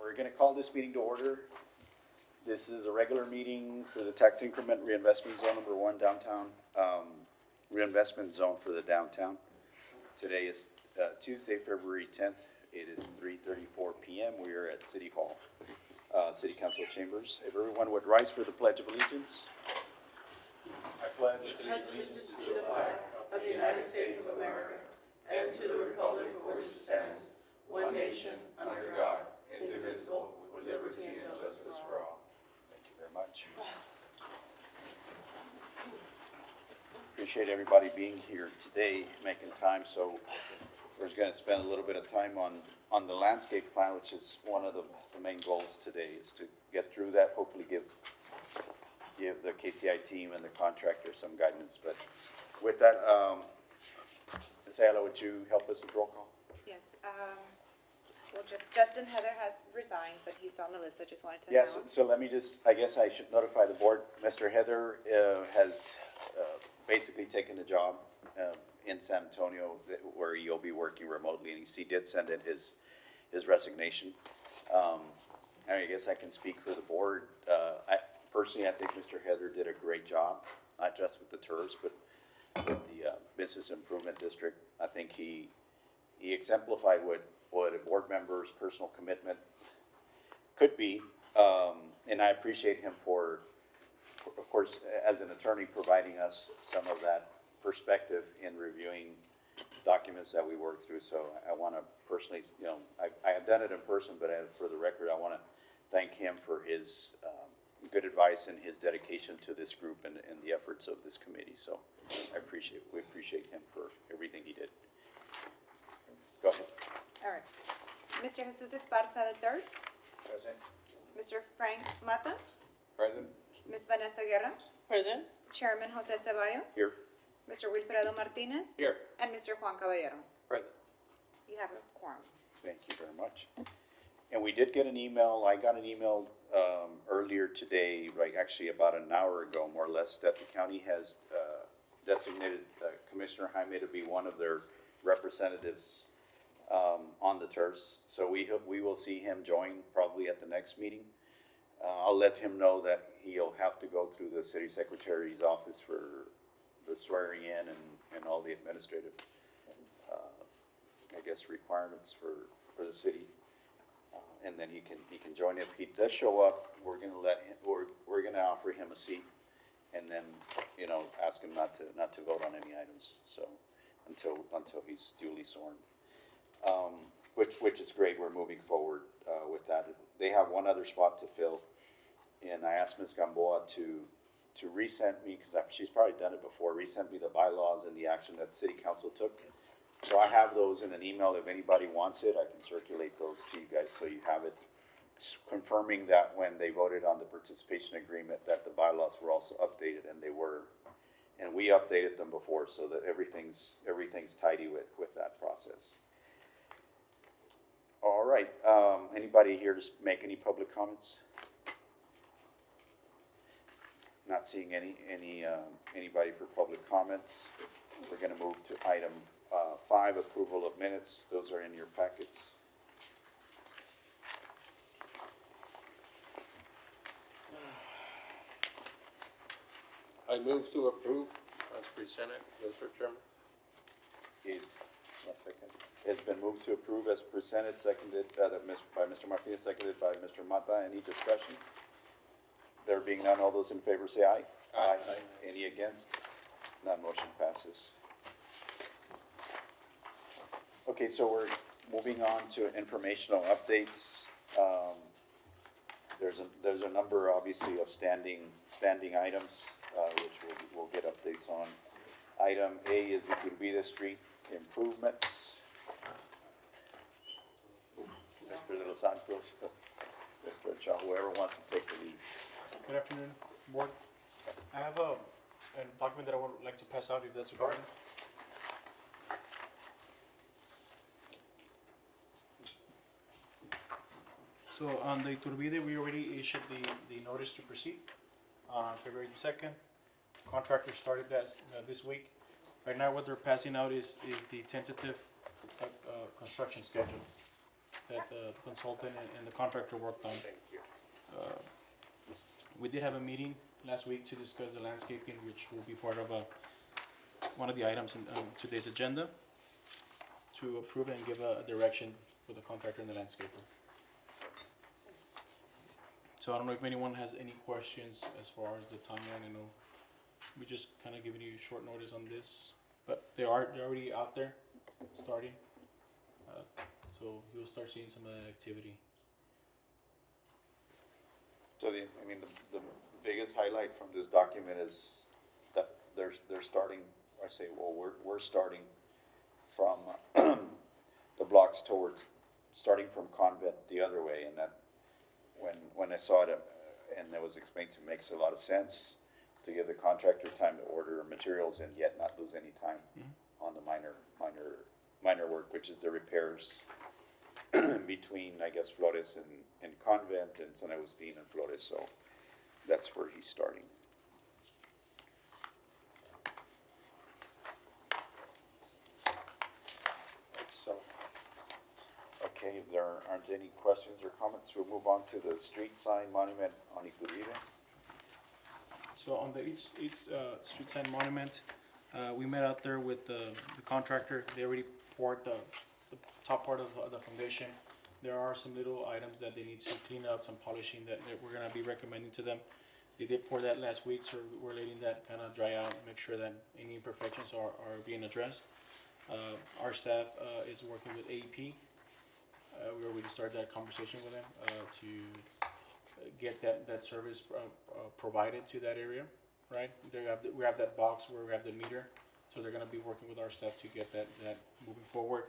We're going to call this meeting to order. This is a regular meeting for the tax increment reinvestment zone number one downtown, reinvestment zone for the downtown. Today is Tuesday, February 10th. It is 3:34 p.m. We are at City Hall, City Council Chambers. If everyone would rise for the Pledge of Allegiance. I pledge allegiance to the flag of the United States of America and to the republic for which it stands, one nation, under God, indivisible, with liberty and justice for all. Thank you very much. Appreciate everybody being here today, making time. So we're going to spend a little bit of time on the landscape plan, which is one of the main goals today, is to get through that, hopefully give the KCI team and the contractor some guidance. But with that, Ms. Ayala, would you help us with roll call? Yes, well, Justin Heather has resigned, but he's on the list, so just wanted to Yes, announce. so let me just, I guess I should notify the board. Mr. Heather has basically taken a job in San Antonio where he'll be working remotely, and he did send in his resignation. I guess I can speak for the board. Personally, I think Mr. Heather did a great job, not just with the TERS, but with the Business Improvement District. I think he exemplified what a board member's personal commitment could be, and I appreciate him for, of course, as an attorney, providing us some of that perspective in reviewing documents that we work through. So I want to personally, I have done it in person, but for the record, I want to thank him for his good advice and his dedication to this group and the efforts of this committee. So we appreciate him for everything he did. Go ahead. All right. Mr. Jesus Esparza III. Present. Mr. Frank Mata. Present. Ms. Vanessa Guerra. Present. Chairman Jose Ceballos. Here. Mr. Wilfredo Martinez. Here. And Mr. Juan Caballero. Present. You have a quorum. Thank you very much. And we did get an email, I got an email earlier today, like actually about an hour ago, more or less, that the county has designated Commissioner Jaime to be one of their representatives on the TERS. So we will see him join probably at the next meeting. I'll let him know that he'll have to go through the city secretary's office for the swearing in and all the administrative, I guess, requirements for the city. And then he can join. If he does show up, we're going to let him, we're going to offer him a seat, and then ask him not to vote on any items. So until he's duly sworn, which is great. We're moving forward with that. They have one other spot to fill, and I asked Ms. Gamboa to resend me, because she's probably done it before. Resend me the bylaws and the action that City Council took. So I have those in an email. If anybody wants it, I can circulate those to you guys so you have it. Just confirming that when they voted on the participation agreement, that the bylaws were also updated, and they were. And we updated them before, so that everything's tidy with that process. All right. Anybody here to make any public comments? Not seeing anybody for public comments. We're going to move to item 5, approval of minutes. Those are in your packets. I move to approve as presented, Mr. Chairman. It's been moved to approve as presented, seconded by Mr. Martinez, seconded by Mr. Mata. Any discussion? There being none, all those in favor say aye. Aye. Any against? None. Motion passes. Okay, so we're moving on to informational updates. There's a number, obviously, of standing items, which we'll get updates on. Item A is Iturbide Street improvements. Mr. De Los Santos, Mr. Chow, whoever wants to take the lead. Good afternoon, board. I have a document that I would like to pass out, if that's okay. So on the Iturbide, we already issued the notice to proceed on February the 2nd. Contractor started that this week. Right now what they're passing out is the tentative construction schedule. that the consultant and the contractor worked on. Thank you. We did have a meeting last week to discuss the landscaping, which will be part of one of the items in today's agenda, to approve and give a direction for the contractor and the landscaper. So I don't know if anyone has any questions as far as the timeline. I know we just kind of giving you short notice on this, but they're already out there starting. So you'll start seeing some of that activity. So the biggest highlight from this document is that they're starting, I say, well, we're starting from the blocks starting from Convent the other way, and that, when I saw it, and it was explained to me, makes a lot of sense to give the contractor time to order materials and yet not lose any time on the minor work, which is the repairs between, I guess, Flores and Convent and San Agustin and Flores, so that's where he's starting. So, okay, if there aren't any questions or comments, we'll move on to the street sign monument on Iturbide. So on the each street sign monument, we met out there with the contractor. They already poured the top part of the foundation. There are some little items that they need to clean up, some polishing that we're gonna be recommending to them. They did pour that last week, so we're letting that kind of dry out, make sure that any imperfections are being addressed. Our staff is working with AEP. We already started that conversation with them to get that service provided to that area, right? We have that box where we have the meter, so they're gonna be working with our staff to get that moving forward.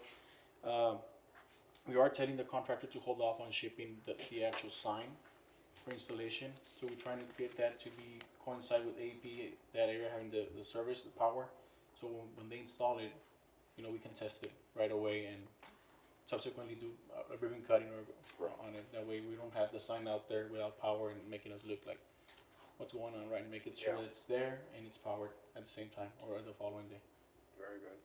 We are telling the contractor to hold off on shipping the actual sign for installation, so we're trying to get that to be coincide with AEP, that area having the service, the power, so when they install it, we can test it right away and subsequently do a ribbon cutting on it. That way we don't have the sign out there without power and making us look like what's going on, right? And make it sure that it's there and it's powered at the same time or the following day. Very good.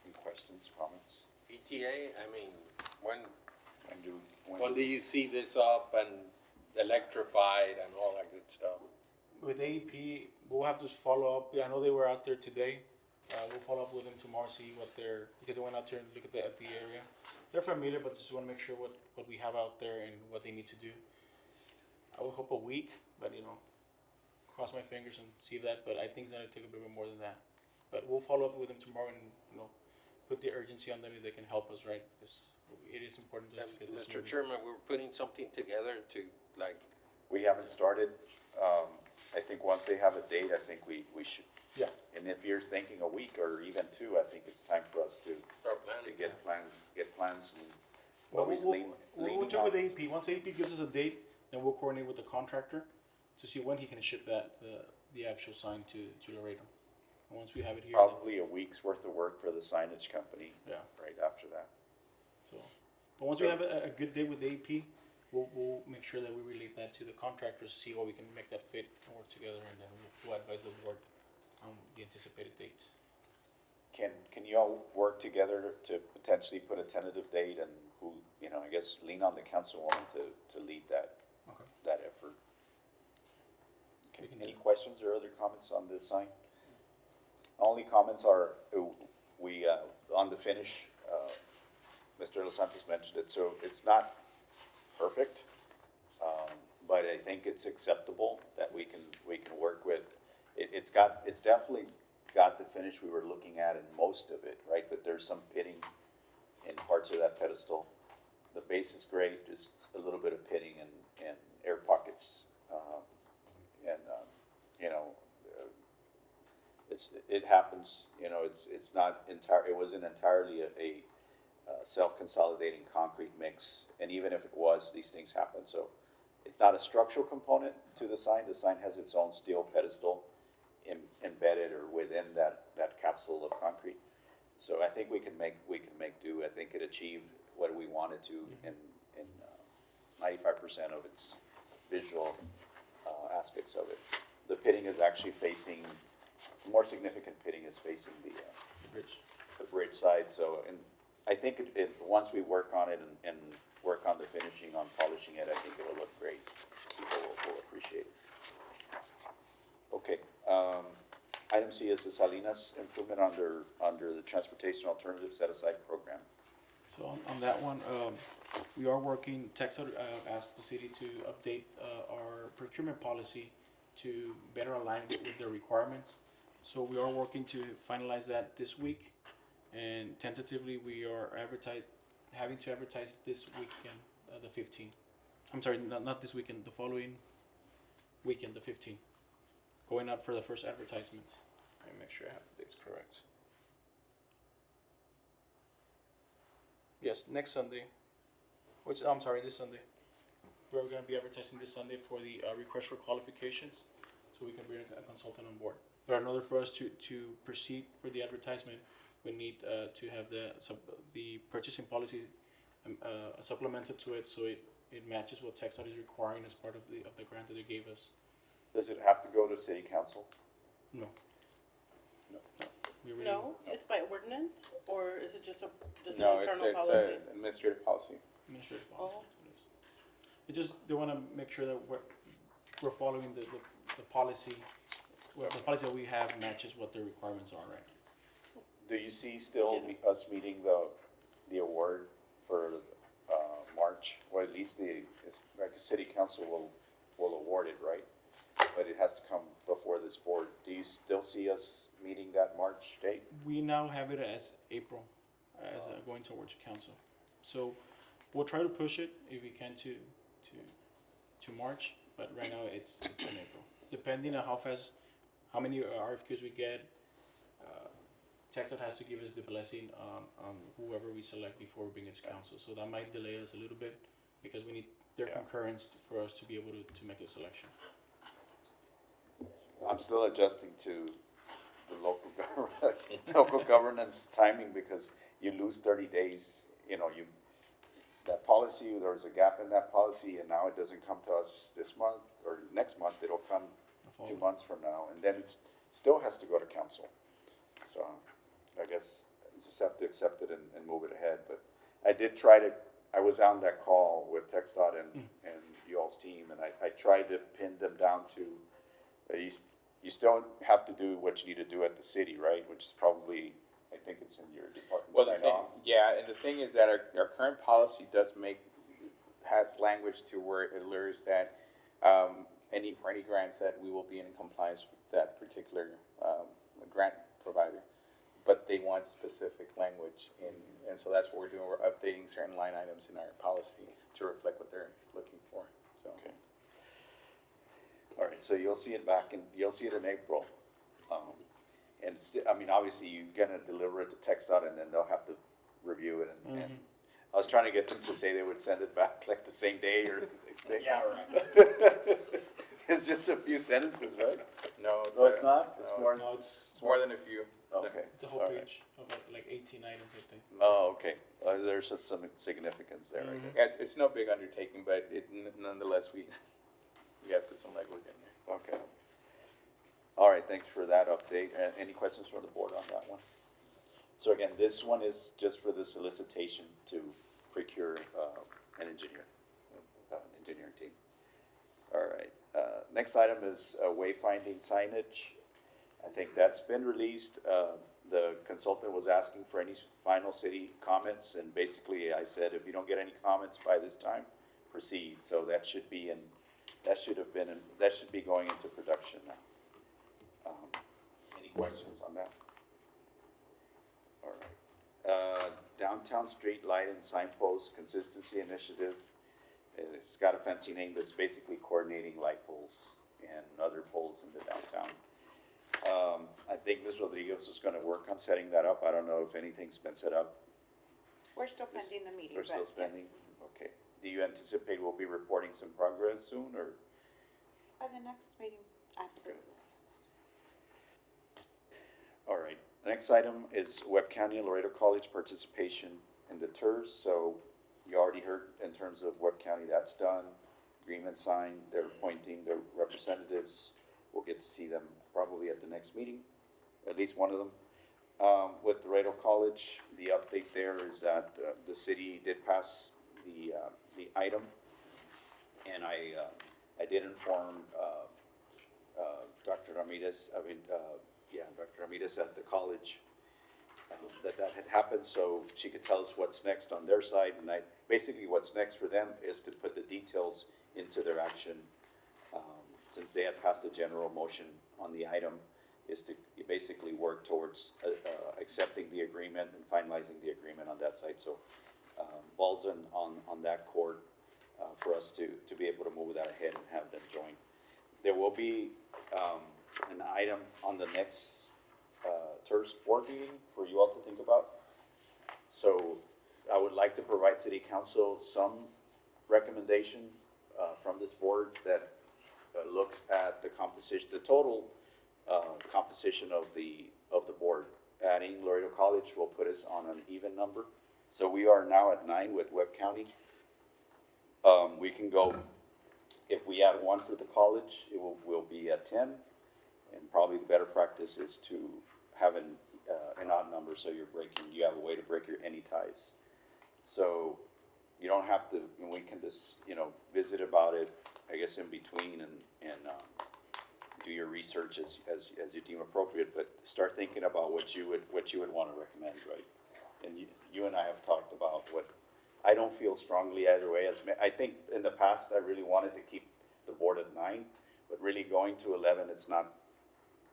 Any questions, comments? ETA, I mean, when When do you see this up and electrified and all that good stuff? With AEP, we'll have to follow up. I know they were out there today. We'll follow up with them tomorrow, see what because they went out there and look at the area. They're familiar, but just want to make sure what we have out there and what they need to do. I would hope a week, but cross my fingers and see that. But I think it's gonna take a bit more than that. But we'll follow up with them tomorrow and put the urgency on them if they can help us, right? Because it is important just to get this Mr. moving. Chairman, we're putting something together to We haven't started. I think once they have a date, I think we should. Yeah. And if you're thinking a week or even two, I think it's time for us to start planning. get plans and Well, always we'll check with AEP. Once AEP gives us a date, then we'll coordinate with the contractor to see when he can ship the actual sign to Laredo. And once we have it here, probably a week's worth of work for the signage company. Yeah. Right after that. But once we have a good date with AEP, we'll make sure that we relate that to the contractors, see how we can make that fit and work together, and then we'll advise the board on the anticipated dates. Can you all work together to potentially put a tentative date and who, I guess lean on the councilwoman to lead that effort? Okay. Any questions or other comments on the sign? Only comments are, on the finish, Mr. Los Santos mentioned it, so it's not perfect, but I think it's acceptable that we can work with. It's definitely got the finish we were looking at in most of it, right? But there's some pitting in parts of that pedestal. The base is great, just a little bit of pitting and air pockets, it happens. It's not it wasn't entirely a self-consolidating concrete mix, and even if it was, these things happen. So it's not a structural component to the sign. The sign has its own steel pedestal embedded or within that capsule of concrete. So I think we can make do. I think it achieved what we wanted to in 95% of its visual aspects of it. The pitting is actually facing, more significant pitting is facing the bridge side. So, and I think once we work on it and work on the finishing, on polishing it, I think it'll look great. People will appreciate it. Okay, item C is the Salinas improvement under the Transportation Alternative Set Aside Program. So on that one, we are working, TechSouth asked the city to update our procurement policy to better align with their requirements. So we are working to finalize that this week, and tentatively we are having to advertise this weekend, the 15th. I'm sorry, not this weekend, the following weekend, the 15th. Going out for the first advertisement. Let me make sure I have the dates correct. Yes, next Sunday. I'm sorry, this Sunday. We're going to be advertising this Sunday for the request for qualifications, so we can bring a consultant on board. But in order for us to proceed for the advertisement, we need to have the purchasing policy supplemented to it, so it matches what TechSouth is requiring as part of the grant that they gave us. Does it have to go to city council? No. No. We really- No, it's by ordinance, or is it just an No, internal it's policy? a administrative policy. Administrative policy. Oh. It just, they want to make sure that we're following the policy, the policy that we have matches what the requirements are, right? Do you see still us meeting the award for March, or at least it's like a city council will award it, right? But it has to come before this board. Do you still see us meeting that March date? We now have it as April, as going towards council. So we'll try to push it if we can to March, but right now it's in April. Depending on how many RFQs we get, TechSouth has to give us the blessing on whoever we select before we bring it to council. So that might delay us a little bit because we need their concurrence for us to be able to make a selection. I'm still adjusting to the local governance timing because you lose 30 days. You know, that policy, there was a gap in that policy, and now it doesn't come to us this month or next month. It'll come 2 months from now, and then it still has to go to council. So I guess you just have to accept it and move it ahead. But I did I was on that call with TechSouth and you all's team, and I tried to pin them down to, you still have to do what you need to do at the city, right? Which is probably, I think it's in your department Well, sign off. and the thing is that our current policy has language to where it allures that for any grants that we will be in compliance with that particular grant provider. But they want specific language and so that's what we're doing. We're updating certain line items in our policy to reflect what they're looking for, so. Okay. All right, so you'll see it in April. And obviously you're gonna deliver it to TechSouth and then they'll have to review it and I was trying to get them to say they would send it back like the same day or the next day. Yeah, right. It's just a few sentences, right? No, It's not? It's no, more? No, it's more than a few. Okay. It's a whole all right. page of like 18 items, I think. Oh, okay. There's just some significance there, I guess. Yeah, it's no big undertaking, but nonetheless, we have to put some legwork in there. Okay. All right, thanks for that update. Any questions from the board on that one? So again, this one is just for the solicitation to procure an engineering team. All right, next item is wayfinding signage. I think that's been released. The consultant was asking for any final city comments, and basically I said, if you don't get any comments by this time, proceed. So that should be that should be going into production now. Any questions on that? All right. Downtown street light and signpost consistency initiative. It's got a fancy name, but it's basically coordinating light poles and other poles in the downtown. I think Ms. Rodriguez is gonna work on setting that up. I don't know if anything's been set up. We're still pending the meeting, We're but still yes. spending? Okay. Do you anticipate we'll be reporting some progress soon, or? By the next meeting, absolutely. All right. The next item is Webb County and Laredo College participation in the TERS. So you already heard in terms of Webb County, that's done. Agreement signed. They're appointing their representatives. We'll get to see them probably at the next meeting, at least one of them. With Laredo College, the update there is that the city did pass the item. And I did inform Dr. Ramirez, Dr. Ramirez at the college, that had happened, so she could tell us what's next on their side. And basically what's next for them is to put the details into their action. Since they had passed a general motion on the item, is to basically work towards accepting the agreement and finalizing the agreement on that side. So ball's on that court for us to be able to move that ahead and have them join. There will be an item on the next TERS board meeting for you all to think about. So I would like to provide city council some recommendation from this board that looks at the composition, the total composition of the board. Adding Laredo College will put us on an even number. So we are now at 9 with Webb County. We can go, if we add 1 for the college, it will be at 10. And probably the better practice is to have an odd number, so you have a way to break your any ties. So you don't have to, and we can just, visit about it, I guess, in between and do your research as you deem appropriate, but start thinking about what you would want to recommend, right? And you and I have talked about what, I don't feel strongly either way. I think in the past, I really wanted to keep the board at 9, but really going to 11, it's not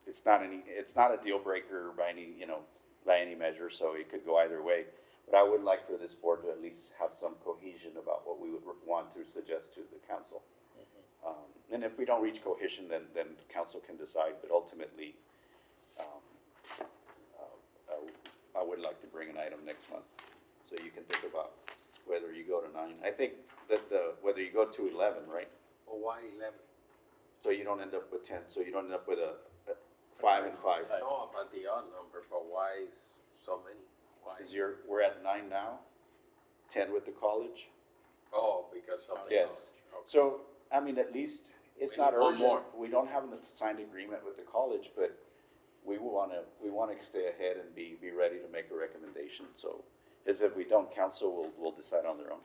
a deal breaker by any measure, so it could go either way. But I would like for this board to at least have some cohesion about what we would want to suggest to the council. And if we don't reach cohesion, then council can decide, but ultimately, I would like to bring an item next month, so you can think about whether you go to 9. I think that whether you go to 11, right? Well, why 11? So you don't end up with 10, so you don't end up with a 5 and 5. I know about the odd number, but why is so many? Why? Because we're at 9 now, 10 with the college. Oh, because of the Yes. knowledge. Okay. So, I mean, at least, it's We not need one urgent. more. We don't have a signed agreement with the college, but we wanna stay ahead and be ready to make a recommendation. So, as if we don't, council will decide on their own.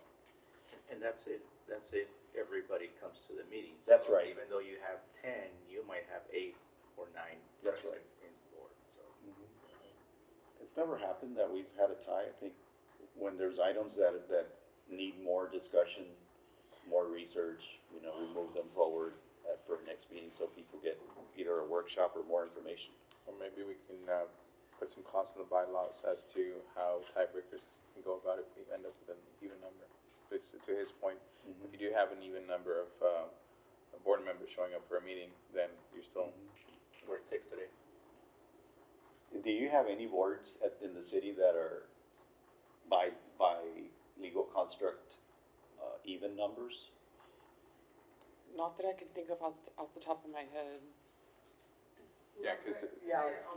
And that's it. That's if everybody comes to the meeting. That's So right. Even though you have 10, you might have 8 or 9 That's present right. in the board, so. It's never happened that we've had a tie. I think when there's items that need more discussion, more research, we move them forward for next meeting so people get either a workshop or more information. Or maybe we can put some clause in the bylaws as to how tiebreakers can go about if we end up with an even number. Because to his point, if you do have an even number of board members showing up for a meeting, then you're still. We're at 6 today. Do you have any boards in the city that are by legal construct even numbers? Not that I can think of off the top of my head. Yeah, because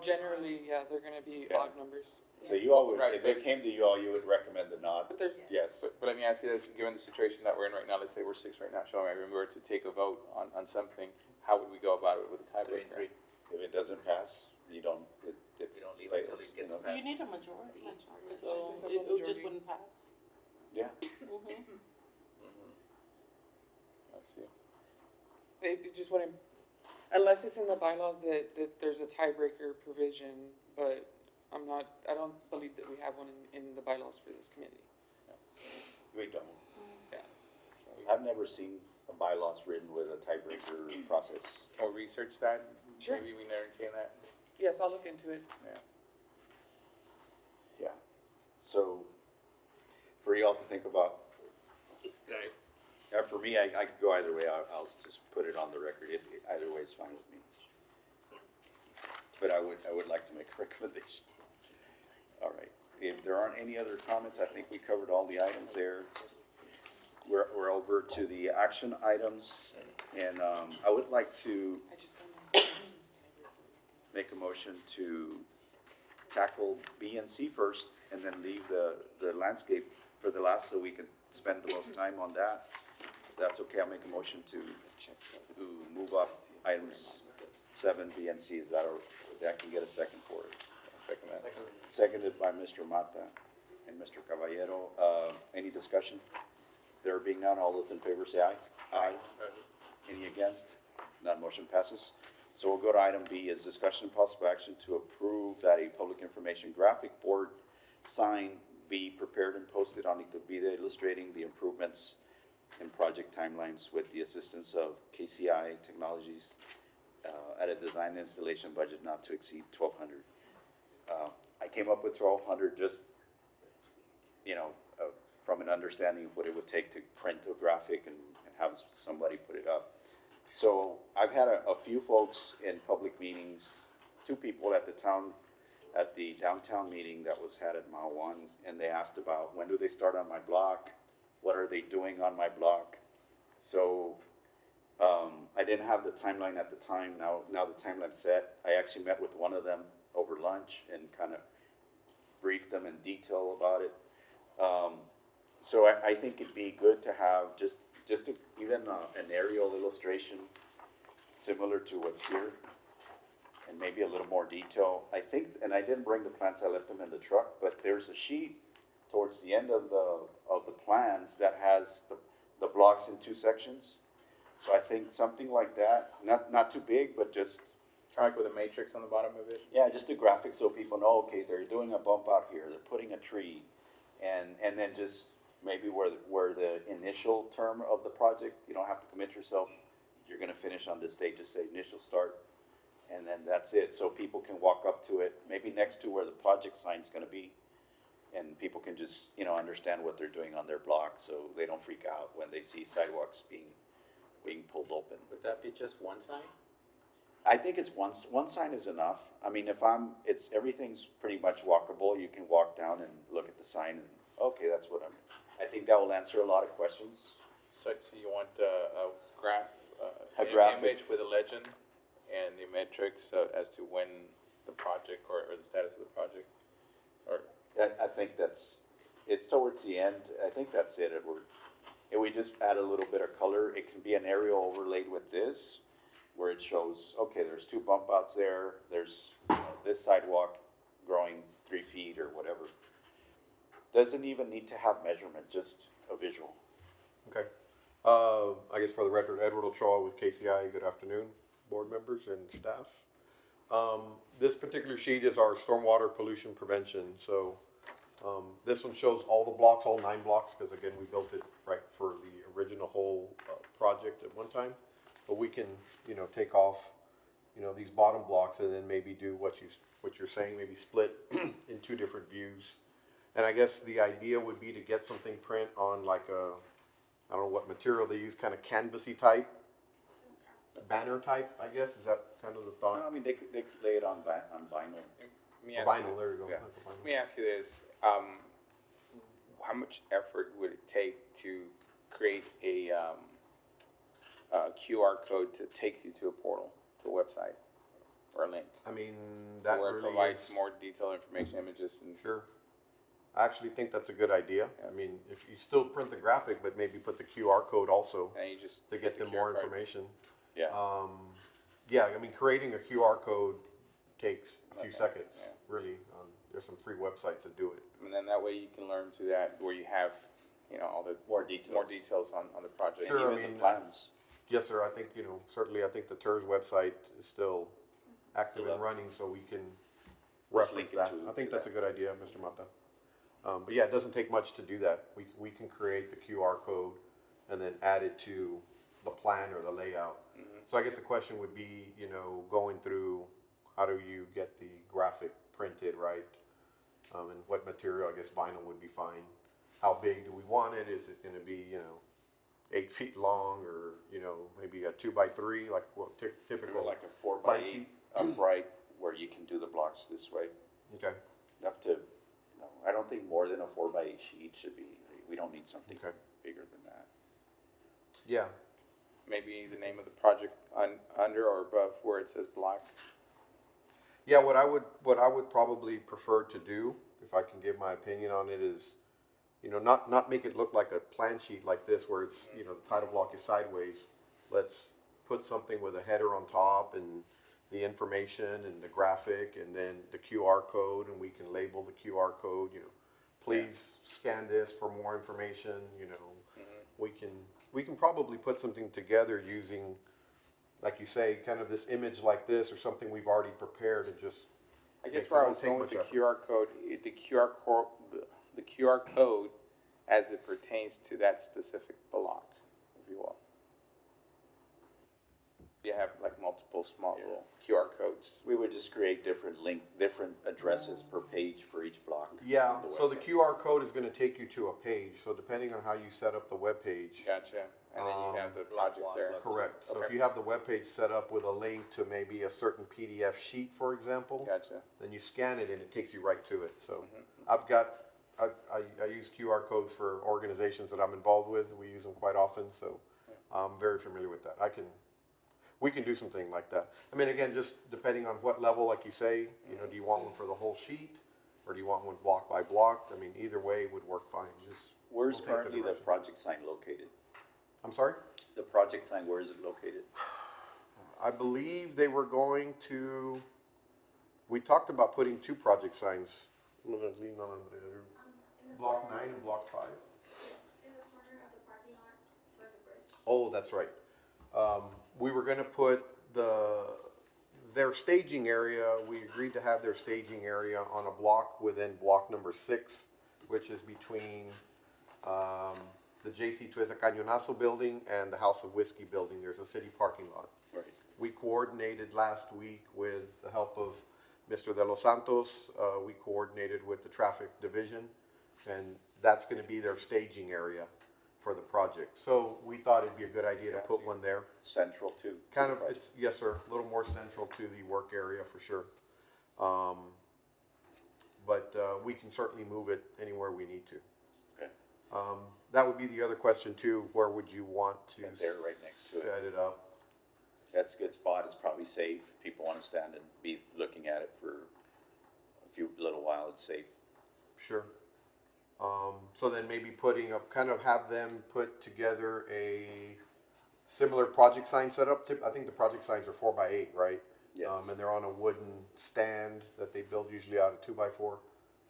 Generally, yeah, they're gonna be Okay. odd numbers. So you all would, Right, if it came to you all, you would recommend the nod? But there's, Yes. But let me ask you this, given the situation that we're in right now, let's say we're 6 right now, showing if we were to take a vote on something, how would we go about it with a 3 and tiebreaker? 3. If it doesn't pass, you don't, it You don't leave until fails, it gets you know? passed. You need a majority. It's So, just, simple it just majority. wouldn't pass. Yeah. I see. it just wouldn't, unless it's in the bylaws that there's a tiebreaker provision, but I don't believe that we have one in the bylaws for this committee. We don't. Yeah. I've never seen a bylaws written with a tiebreaker process. Can we research that? Sure. Maybe we can entertain that? Yes, I'll look into it. Yeah. Yeah. So, for y'all to think about. For me, I could go either way. I'll just put it on the record. Either way is fine with me. But I would like to make a recommendation. All right. If there aren't any other comments, I think we covered all the items there. We're over to the action items, and I would like to I just don't know. make a motion to tackle B and C first, and then leave the landscape for the last, so we can spend the most time on that. If that's okay, I'll make a motion to move up items 7, B, and C. Is that, I can get a second for it? Second that. Seconded by Mr. Mata and Mr. Caballero. Any discussion? There being none, all those in favor say aye. Aye. Any against? None, motion passes. So we'll go to item B, is discussion and possible action to approve that a public information graphic board sign be prepared and posted on Iturbide illustrating the improvements in project timelines with the assistance of KCI Technologies at a design and installation budget not to exceed 1,200. I came up with 1,200 just, from an understanding of what it would take to print a graphic and have somebody put it up. So I've had a few folks in public meetings, two people at the downtown meeting that was had at Mile One, and they asked about when do they start on my block? What are they doing on my block? So I didn't have the timeline at the time. Now the timeline's set. I actually met with one of them over lunch and kind of briefed them in detail about it. So I think it'd be good to have just even an aerial illustration similar to what's here, and maybe a little more detail. I think, and I didn't bring the plans, I left them in the truck, but there's a sheet towards the end of the plans that has the blocks in two sections. So I think something like that, not too big, but just, Kind of like with a matrix on the bottom of it. yeah, just a graphic so people know, okay, they're doing a bump out here, they're putting a tree, and then just maybe where the initial term of the project, you don't have to commit yourself, you're gonna finish on this date, just say initial start, and then that's it, so people can walk up to it, maybe next to where the project sign's gonna be, and people can just, understand what they're doing on their block, so they don't freak out when they see sidewalks being pulled open. Would that be just one sign? I think it's one sign is enough. I mean, everything's pretty much walkable. You can walk down and look at the sign and, okay, that's what I think that will answer a lot of questions. So you want a graph, A an graphic. image with a legend and the metrics as to when the project or the status of the project? Or I think it's towards the end. I think that's it, Edward. And we just add a little bit of color. It can be an aerial overlaid with this, where it shows, okay, there's two bump outs there, there's this sidewalk growing 3 feet or whatever. Doesn't even need to have measurement, just a visual. Okay. I guess for the record, Edward Ochoa with KCI. Good afternoon, board members and staff. This particular sheet is our stormwater pollution prevention. So this one shows all the blocks, all 9 blocks, because again, we built it right for the original whole project at one time. But we can, take off, these bottom blocks and then maybe do what you're saying, maybe split in 2 different views. And I guess the idea would be to get something print on like I don't know what material they use, kind of canvasy type, banner type, I guess. Is that kind of the thought? I mean, they could lay it on vinyl. let me ask you, Vinyl, there you go. Yeah. Like a vinyl. let me ask you this: how much effort would it take to create a QR code that takes you to a portal, to a website, or a link? I mean, that where it really provides is, more detailed information, images, and sure. I actually think that's a good idea. I mean, if you still print the graphic, but maybe put the QR code also and you just to get them the more QR code. information. Yeah. Yeah, I mean, creating a QR code takes a few Okay, seconds, yeah. really. There's some free websites that do it. And then that way you can learn to that where you have, all the More details. more details on the project. Sure, I Even the mean, plans. Yes, sir. I think, certainly I think the TERS website is still active and running, so we can reference link it that. to- I think to that's that. a good idea, Mr. Mata. But yeah, it doesn't take much to do that. We can create the QR code and then add it to the plan or the layout. So I guess the question would be, going through, how do you get the graphic printed, right? And what material? I guess vinyl would be fine. How big do we want it? Is it going to be, 8 feet long, or maybe a 2x3, like what typical? Like a 4x8 Plan sheet. upright where you can do the blocks this way. Okay. Enough to, I don't think more than a 4x8 sheet should be. We don't need something Okay. bigger than that. Yeah. Maybe the name of the project under or above where it says block. Yeah. What I would probably prefer to do, if I can give my opinion on it, is, not make it look like a plan sheet like this where it's, the title block is sideways. Let's put something with a header on top and the information and the graphic and then the QR code, and we can label the QR code, you know, please scan this for more information, you know. We can probably put something together using, like you say, kind of this image like this or something we've already prepared and just. I guess it where I won't was take going with the much effort. QR code, the QR code as it pertains to that specific block, if you will. You have like multiple small little QR codes. We would just create different addresses per page for each block. Yeah, on so the website. QR code is gonna take you to a page, so depending on how you set up the web page. Gotcha. And then you have the projects there. Correct, so if Okay. you have the web page set up with a link to maybe a certain PDF sheet, for example. Gotcha. Then you scan it and it takes you right to it, so. I use QR codes for organizations that I'm involved with, we use them quite often, so I'm very familiar with that. We can do something like that. I mean, again, just depending on what level, like you say, you know, do you want one for the whole sheet? Or do you want one block by block? I mean, either way would work fine, just. Where's we'll take currently the direction. project sign located? I'm sorry? The project sign, where is it located? I believe they were going to, we talked about putting two project signs. I'm gonna lean on Block 9 and Block 5. In the corner of the parking lot for the bridge. Oh, that's right. We were gonna put their staging area, we agreed to have their staging area on a block within block number 6, which is between, the J.C. Tuesa Cañonazo building and the House of Whiskey building. There's a city parking lot. Right. We coordinated last week with the help of Mr. De Los Santos. We coordinated with the traffic division, and that's gonna be their staging area for the project. So we thought it'd be a good idea to put one there. Central to? Kind the of, project. it's, yes, sir, a little more central to the work area for sure. But we can certainly move it anywhere we need to. Okay. That would be the other question too, where would you want to Right there, right next to it. set it up? That's a good spot, it's probably safe, people wanna stand and be looking at it for a little while, it's safe. Sure. So then maybe putting up, kind of have them put together a similar project sign setup. I think the project signs are 4x8, right? Yeah. And they're on a wooden stand that they build usually out of 2x4.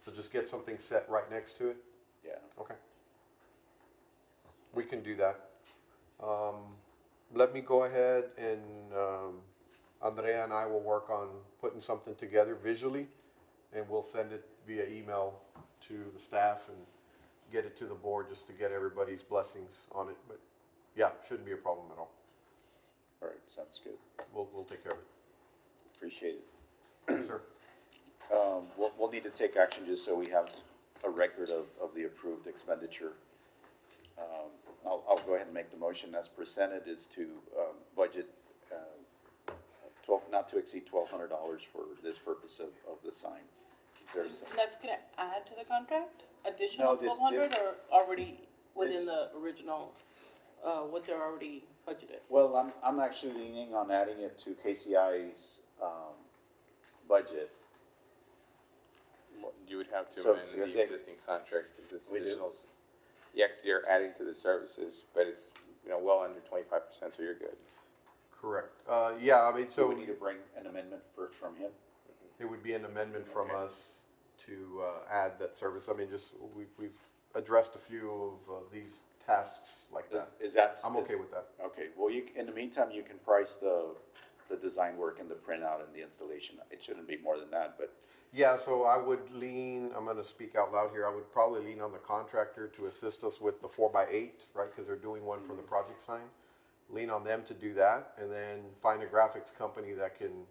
So just get something set right next to it. Yeah. Okay. We can do that. Let me go ahead and, Andrea and I will work on putting something together visually, and we'll send it via email to the staff and get it to the board just to get everybody's blessings on it. But yeah, shouldn't be a problem at all. All right, sounds good, We'll take care of it. appreciate it. Yes, sir. We'll need to take action just so we have a record of the approved expenditure. I'll go ahead and make the motion as presented is to, budget, not to exceed $1,200 for this purpose of the sign. Is there some? That's gonna add to the contract, additional No, this- 1,200, or already within the original, what they're already budgeted? Well, I'm actually leaning on adding it to KCI's, budget. You would have to So amend it's- the existing contract because it's We do? additional. Yeah, 'cause you're adding to the services, but it's, well under 25%, so you're good. Correct. Yeah, I mean, So so we need to bring an amendment from him? it would be an amendment from Okay. us to add that service. I mean, just, we've addressed a few of these tasks like that. Is that? I'm okay with that. Okay, well, in the meantime, you can price the design work and the printout and the installation. It shouldn't be more than that, but Yeah, so I would lean, I'm gonna speak out loud here, I would probably lean on the contractor to assist us with the 4x8, right, because they're doing one for the project sign. Lean on them to do that, and then find a graphics company that can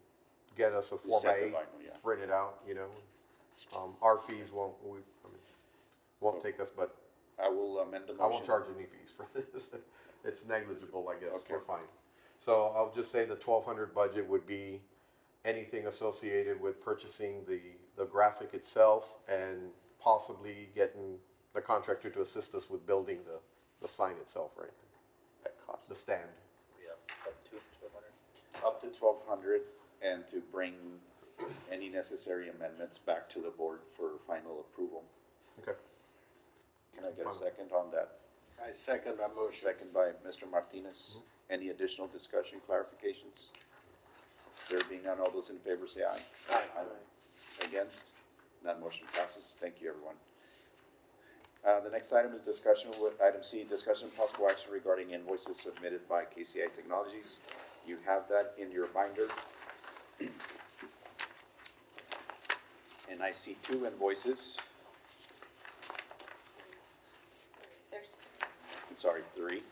get us a You said the 4x8 vinyl, yeah. printed out, you know. Our fees won't take us, but I will amend the motion. I won't charge any fees for this. It's negligible, I guess, Okay. we're fine. So I'll just say the 1,200 budget would be anything associated with purchasing the graphic itself and possibly getting the contractor to assist us with building the sign itself, right? That cost. The stand. Yeah, up to 1,200. Up to 1,200, and to bring any necessary amendments back to the board for final approval. Okay. Can I get a Fine. second on that? I second that motion. Second by Mr. Martinez. Any additional discussion, clarifications? There being none, all those in favor say aye. Aye. Against? None motion passes. Thank you, everyone. The next item is discussion with, item C, discussion of possible action regarding invoices submitted by KCI Technologies. You have that in your binder. And I see two invoices, There's, I'm sorry, three.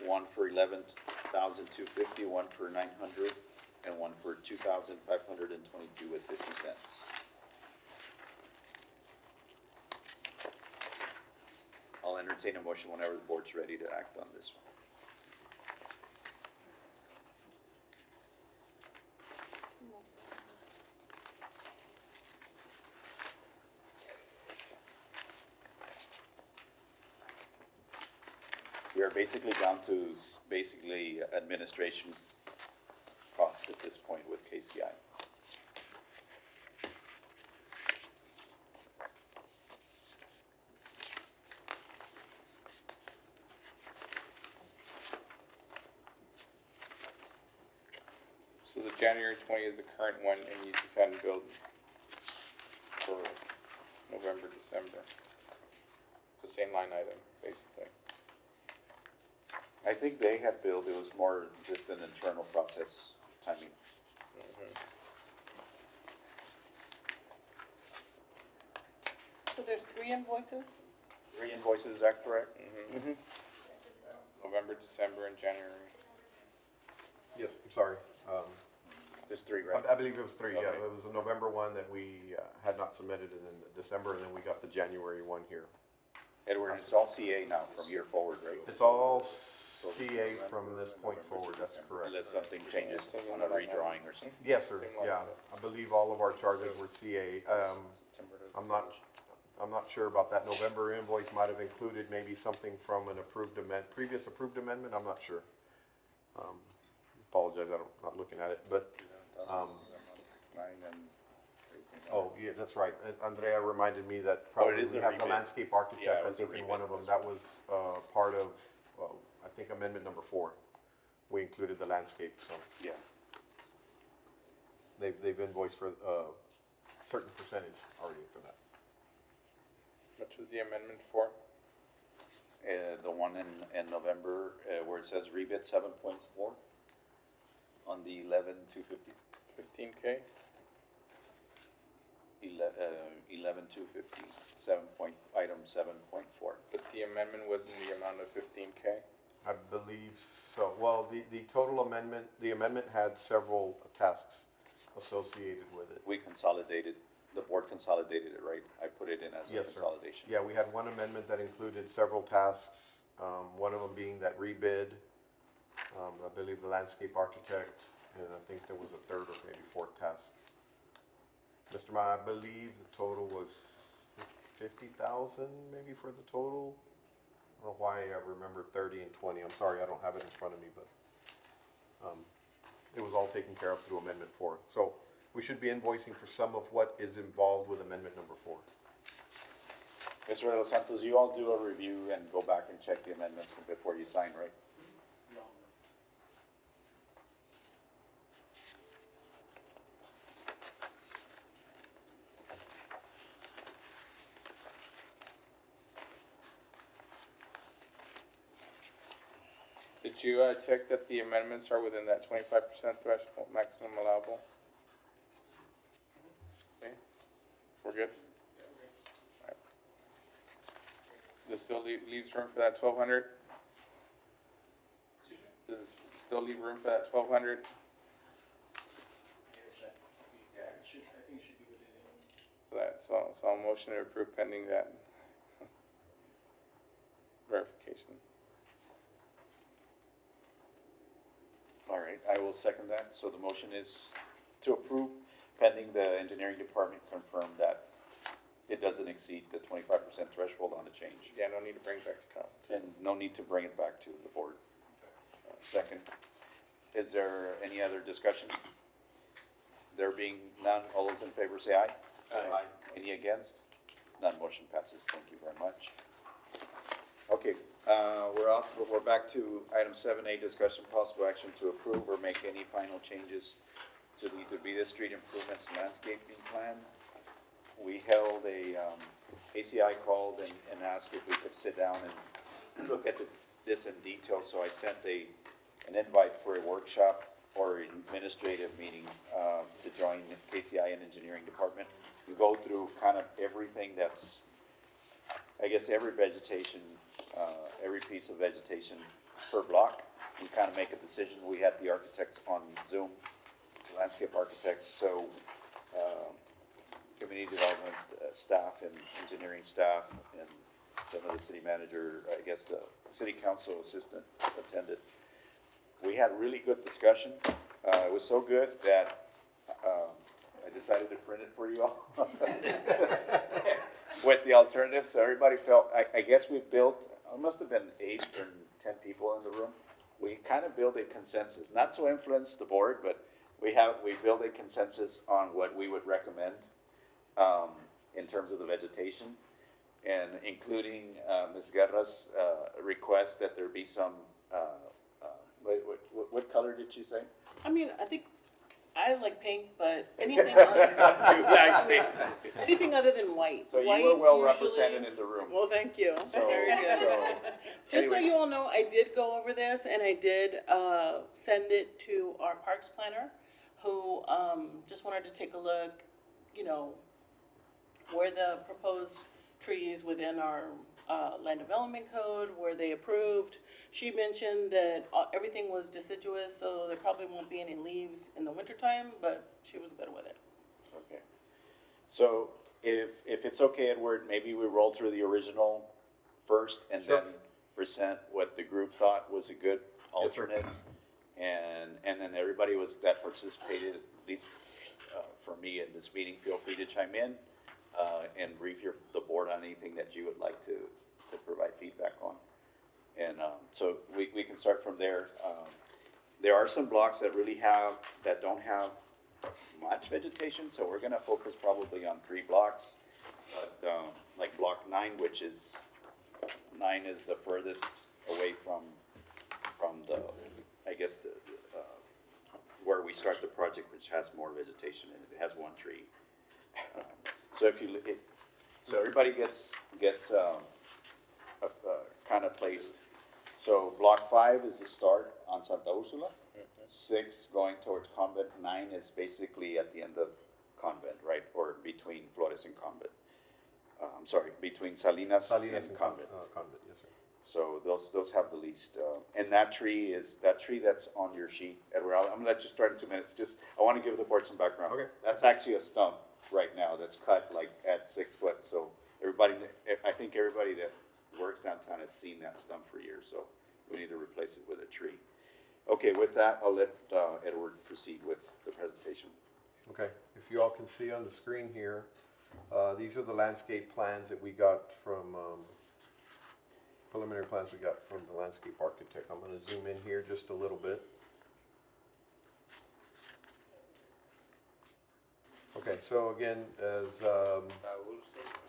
One for $11,250, one for $900, and one for $2,522 with 50 cents. I'll entertain a motion whenever the board's ready to act on this one. We are basically down to basically administration costs at this point with KCI. So the January 20 is the current one, and you just hadn't billed for November, December. The same line item, basically. I think they had billed, it was more just an internal process timing. So there's 3 invoices? Three invoices, is that correct? November, December, and January. Yes, I'm sorry. There's three, right? I believe it was three, yeah. Okay. It was the November one that we had not submitted, and then the December, and then we got the January one here. Edward, it's all CA now from here forward, right? It's all CA from this point forward, that's correct. Unless something changes on a redrawing or something. Yes, sir, yeah. I believe all of our charges were CA. I'm not sure about that. November invoice might have included maybe something from an previous approved amendment, I'm not sure. Apologize, I'm not looking at it, but, oh, yeah, that's right. Andrea reminded me that probably is we a have the rebid. landscape Yeah, architect, it I was a think in one of them, rebid. that was, part of, I think amendment number 4. We included the landscape, so Yeah. they've invoiced for, certain percentage already for that. Which was the amendment for? The one in November, where it says rebid 7.4 on the 11,250. 15K? 11,250, item 7.4. But the amendment was in the amount of 15K? I believe so. Well, the total amendment, the amendment had several tasks associated with it. We consolidated, the board consolidated it, right? I put it in as a Yes, sir. consolidation. Yeah, we had one amendment that included several tasks, one of them being that rebid, I believe the landscape architect, and I think there was a third or maybe fourth task. Mr. Ma, I believe the total was 50,000 maybe for the total. I don't know why I remember 30 and 20. I'm sorry, I don't have it in front of me, but it was all taken care of through Amendment 4. So we should be invoicing for some of what is involved with Amendment number 4. Mr. De Los Santos, you all do a review and go back and check the amendments before you sign, right? Did you check that the amendments are within that 25% threshold, maximum allowable? Okay, we're good? Alright. This still leaves room for that 1,200? Does it still leave room for that 1,200? So I'll motion to approve pending that verification. All right, I will second that. So the motion is to approve pending the engineering department confirm that it doesn't exceed the 25% threshold on the change. Yeah, no need to bring it back to council. And no need to bring it back to the board. Second, is there any other discussion? There being none, all those in favor say aye. Aye. Any against? None, motion passes. Thank you very much. Okay, We're back to item 7A, discussion possible action to approve or make any final changes to the Iturbide Street Improvements Landscaping Plan. We held ACI called and asked if we could sit down and look at this in detail, so I sent an invite for a workshop or an administrative meeting, to join KCI and Engineering Department. We go through kind of everything that's, I guess, every vegetation, every piece of vegetation per block. We kind of make a decision. We had the architects on Zoom, landscape architects, so, community development staff and engineering staff and some of the city manager, I guess the city council assistant attended. We had really good discussion. It was so good that, I decided to print it for you all. With the alternatives, so everybody felt, I guess we built, it must have been 8 or 10 people in the room. We kind of built a consensus, not to influence the board, but we built a consensus on what we would recommend, in terms of the vegetation, and including, Ms. Guerra's, request that there be some, what color did she say? I mean, I think, I like pink, but anything other, anything other than white. So you White were well usually- represented in the room. Well, thank you. So- Very good. so, Just so anyways. you all know, I did go over this and I did send it to our parks planner, who just wanted to take a look, you know, where the proposed trees within our land development code, where they approved. She mentioned that everything was deciduous, so there probably won't be any leaves in the wintertime, but she was good with it. Okay. So if it's okay, Edward, maybe we roll through the original first and Sure. then present what the group thought was a good Yes, sir. alternate. And then everybody that participated, at least for me in this meeting, feel free to chime in and brief the board on anything that you would like to provide feedback on. And so we can start from there. There are some blocks that don't have much vegetation, so we're gonna focus probably on 3 blocks. But like block 9, which is, 9 is the furthest away from the, I guess, the, where we start the project, which has more vegetation in it. It has 1 tree. So if you look at, so everybody gets kind of placed. So block 5 is the start on Santa Ursula. 6 going towards Convent. 9 is basically at the end of Convent, right? Or between Flores and Convent. I'm sorry, between Salinas and Convent. Convent, yes, sir. So those have the least, and that tree that's on your sheet, Edward, I'm gonna let you start in 2 minutes. Just, I wanna give the board some background. Okay. That's actually a stump right now that's cut like at 6 foot, so I think everybody that works downtown has seen that stump for years, so we need to replace it with a tree. Okay, with that, I'll let Edward proceed with the presentation. Okay, if you all can see on the screen here, these are the landscape plans that we got from, preliminary plans we got from the landscape architect. I'm gonna zoom in here just a little bit. Okay, so again, as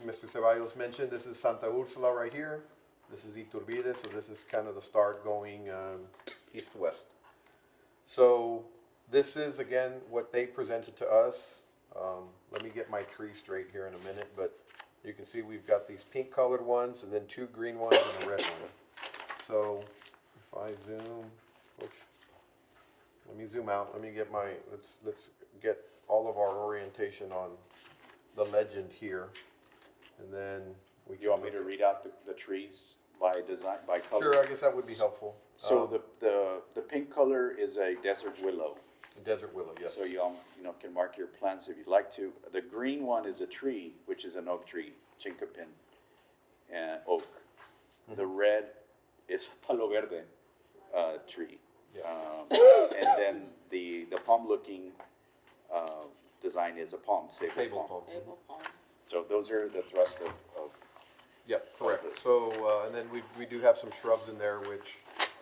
Mr. Ceballos mentioned, this is Santa Ursula right here. This is Iturbide, so this is kind of the start going east to west. So this is, again, what they presented to us. Let me get my tree straight here in a minute, but you can see we've got these pink colored ones and then 2 green ones and a red one. So if I zoom, oops, let me zoom out. Let me get my, let's get all of our orientation on the legend here. And then we can. You want me to read out the trees by design, by color? Sure, I guess that would be helpful. So the pink color is a desert willow. Desert willow, yes. So you can mark your plants if you'd like to. The green one is a tree, which is an oak tree, chinkapin, and oak. The red is palo verde tree. Yeah. And then the palm-looking design is a palm, sable palm. Able palm. So those are the thrust of Yep, correct. So, and then we do have some shrubs in there, which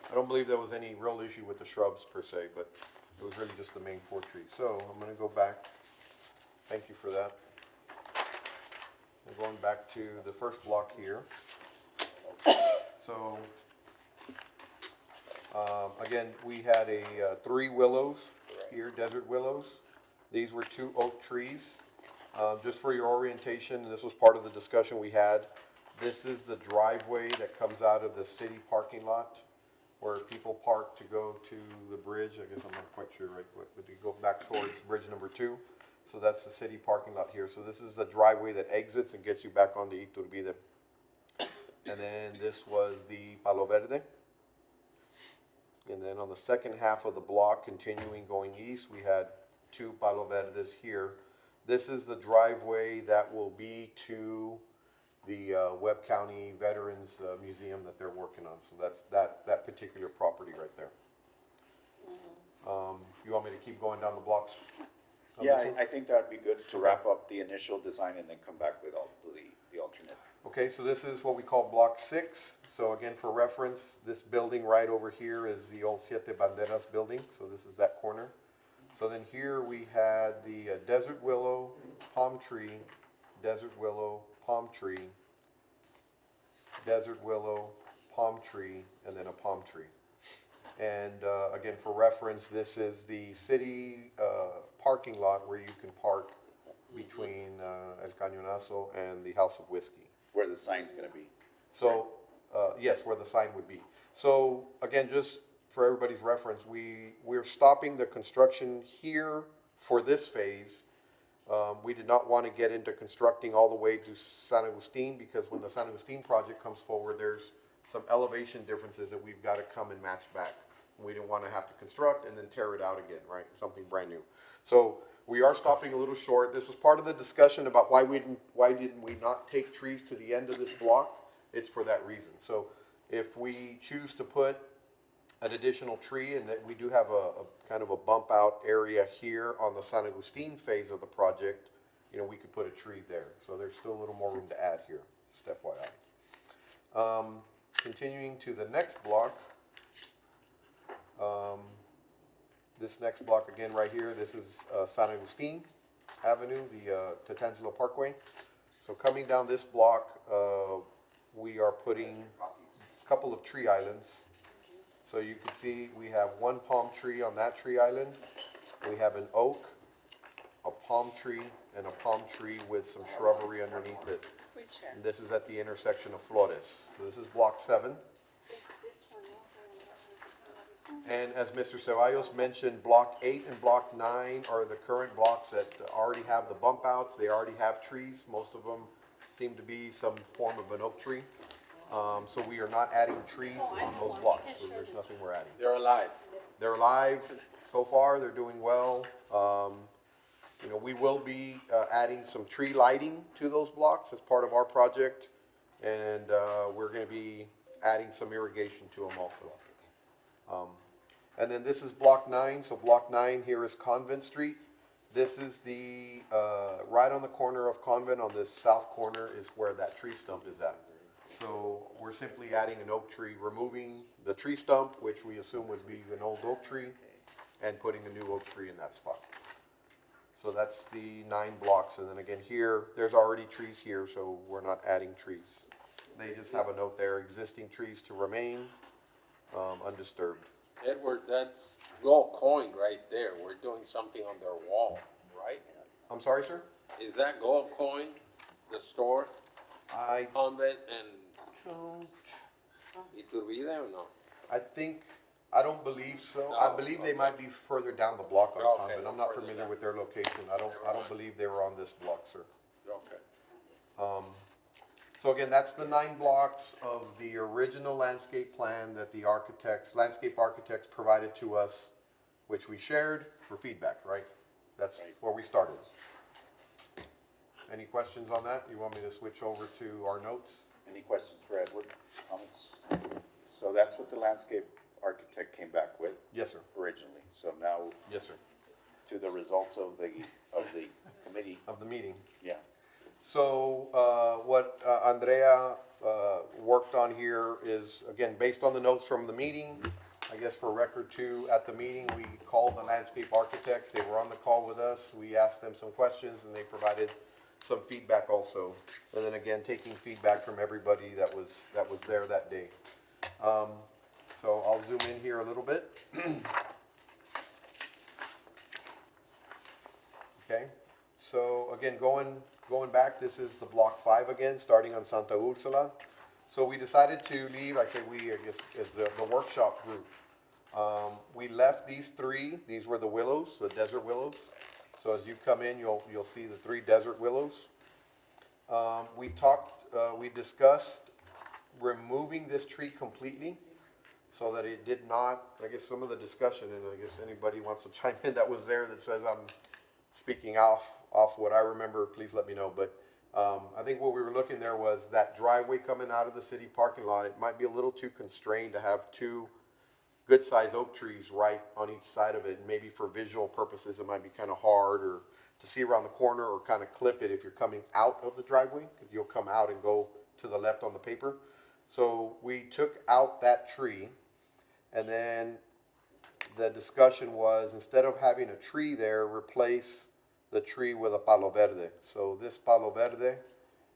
I don't believe there was any real issue with the shrubs per se, but it was really just the main 4 trees. So I'm gonna go back. Thank you for that. I'm going back to the first block here. So Again, we had three willows here, desert willows. These were 2 oak trees. Just for your orientation, and this was part of the discussion we had, this is the driveway that comes out of the city parking lot where people park to go to the bridge. I guess I'm not quite sure, right, but you go back towards bridge number 2. So that's the city parking lot here. So this is the driveway that exits and gets you back on the Iturbide. And then this was the Palo Verde. And then on the second half of the block, continuing going east, we had 2 Palo Verdes here. This is the driveway that will be to the Webb County Veterans Museum that they're working on. So that's that particular property right there. You want me to keep going down the blocks? on Yeah, this one? I think that'd be good to wrap up the initial design and then come back with all the alternate. Okay, so this is what we call Block 6. So again, for reference, this building right over here is the old Siete Banderas building. So this is that corner. So then here we had the desert willow, palm tree, desert willow, palm tree, desert willow, palm tree, and then a palm tree. And again, for reference, this is the city parking lot where you can park between El Cañonazo and the House of Whiskey. Where the sign's gonna be. So, yes, where the sign would be. So, again, just for everybody's reference, we're stopping the construction here for this phase. We did not want to get into constructing all the way to San Agustin, because when the San Agustin project comes forward, there's some elevation differences that we've got to come and match back. We didn't want to have to construct and then tear it out again, right? Something brand new. So we are stopping a little short. This was part of the discussion about why didn't we not take trees to the end of this block? It's for that reason. So if we choose to put an additional tree, and that we do have a kind of a bump out area here on the San Agustin phase of the project, you know, we could put a tree there. So there's still a little more room to add here, just FYI. Continuing to the next block, this next block again right here, this is San Agustin Avenue, the Tatangelo Parkway. So coming down this block, we are putting a couple of tree islands. So you can see we have 1 palm tree on that tree island. We have an oak, a palm tree, and a palm tree with some shrubbery underneath it. And this is at the intersection of Flores. So this is block 7. And as Mr. Ceballos mentioned, block 8 and block 9 are the current blocks that already have the bump outs. They already have trees. Most of them seem to be some form of an oak tree. So we are not adding trees on those blocks. So there's nothing we're adding. They're alive. They're alive so far. They're doing well. You know, we will be adding some tree lighting to those blocks as part of our project, and we're going to be adding some irrigation to them also. And then this is block 9. So block 9 here is Convent Street. This is the right on the corner of Convent. On this south corner is where that tree stump is at. So we're simply adding an oak tree, removing the tree stump, which we assume would be an old oak tree, and putting a new oak tree in that spot. So that's the 9 blocks. And then again here, there's already trees here, so we're not adding trees. They just have a note there, existing trees to remain undisturbed. Edward, that's gold coin right there. We're doing something on their wall, right? I'm sorry, sir? Is that gold coin, the store, I Convent and don't, Iturbide or no? I don't believe so. I believe they might be further down the block on Okay, Convent. I'm not further familiar down. with their location. I don't believe they were on this block, sir. Okay. So again, that's the 9 blocks of the original landscape plan that the landscape architects provided to us, which we shared for feedback, right? That's where we started. Any questions on that? You want me to switch over to our notes? Any questions for Edward? Comments? So that's what the landscape architect came back with Yes, sir. originally. So now Yes, sir. to the results of the committee. Of the meeting. Yeah. So what Andrea worked on here is, again, based on the notes from the meeting. I guess for record too, at the meeting, we called the landscape architects. They were on the call with us. We asked them some questions and they provided some feedback also. And then again, taking feedback from everybody that was there that day. So I'll zoom in here a little bit. Okay, so again, going back, this is the block 5 again, starting on Santa Ursula. So we decided to leave, I say we, I guess, is the workshop group. We left these 3, these were the willows, the desert willows. So as you come in, you'll see the 3 desert willows. We discussed removing this tree completely so that it did not, I guess some of the discussion, and I guess anybody wants to chime in that was there that says I'm speaking off what I remember, please let me know. But I think what we were looking there was that driveway coming out of the city parking lot. It might be a little too constrained to have 2 good-sized oak trees right on each side of it. Maybe for visual purposes, it might be kind of hard or to see around the corner or kind of clip it if you're coming out of the driveway, because you'll come out and go to the left on the paper. So we took out that tree, and then the discussion was, instead of having a tree there, replace the tree with a palo verde. So this palo verde,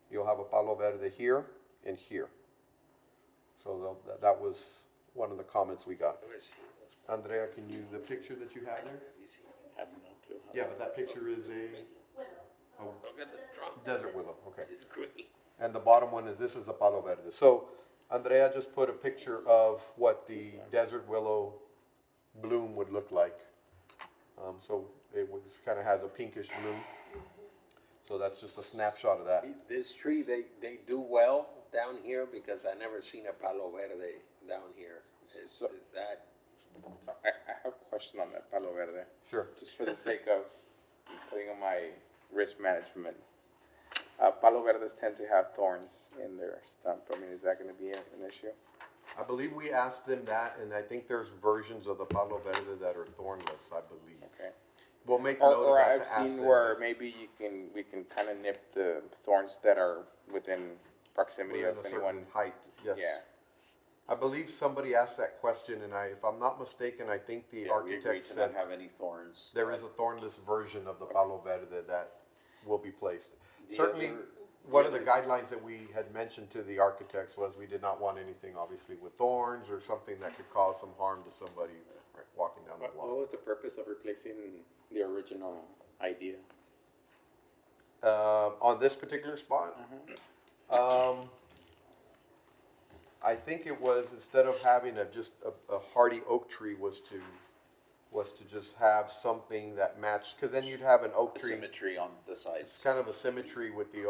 you'll have a palo verde here and here. So that was one of the comments we got. Andrea, can you, the picture that you have there? Yeah, but that picture is a desert willow, okay. And the bottom one is, this is a palo verde. So Andrea just put a picture of what the desert willow bloom would look like. So it kind of has a pinkish bloom. So that's just a snapshot of that. This tree, they do well down here because I never seen a palo verde down here. Is that? I have a question on that palo verde. Sure. Just for the sake of putting on my risk management. Palo verdes tend to have thorns in their stump. I mean, is that going to be an issue? I believe we asked them that, and I think there's versions of the palo verde that are thornless, I believe. Okay. We'll make Or, note or of that I've to ask seen them. where maybe we can kind of nip the thorns that are within proximity Within of a anyone. certain height, yes. Yeah. I believe somebody asked that question, and if I'm not mistaken, I think the Yeah, we agreed architect to said not have any thorns. there is a thornless version of the palo verde that will be placed. The Certainly, other- one of the guidelines that we had mentioned to the architects was we did not want anything, obviously, with thorns or something that could cause some harm to somebody walking down the What block. was the purpose of replacing the original idea? On this particular spot, I think it was, instead of having just a hardy oak tree, was to just have something that matched, because then you'd have an oak tree. Symmetry on the It's sides. kind of a symmetry with the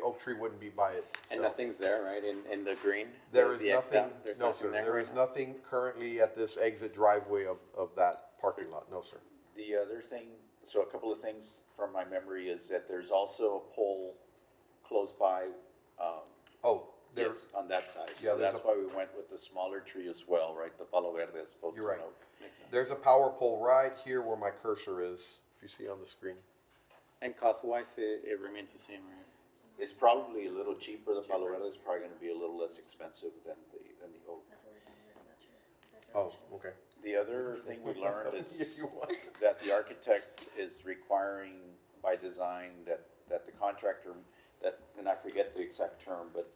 oak tree wouldn't be by it. And nothing's there, right, in the green? There is The X nothing, out? There's no, nothing sir, there there right is now? nothing currently at this exit driveway of that parking lot, no, sir. The other thing, so a couple of things from my memory is that there's also a pole close by, Oh, there, yes, on that side. Yeah, So there's that's a- why we went with the smaller tree as well, right? The palo verde as opposed to You're an right. oak. there's a power pole right here where my cursor is, if you see on the screen. And cost-wise, it remains the same, right? It's probably a little cheaper. The palo verde is probably gonna be a little less expensive than the oak. Oh, okay. The other thing we learned is If you want. that the architect is requiring by design that the contractor, and I forget the exact term, but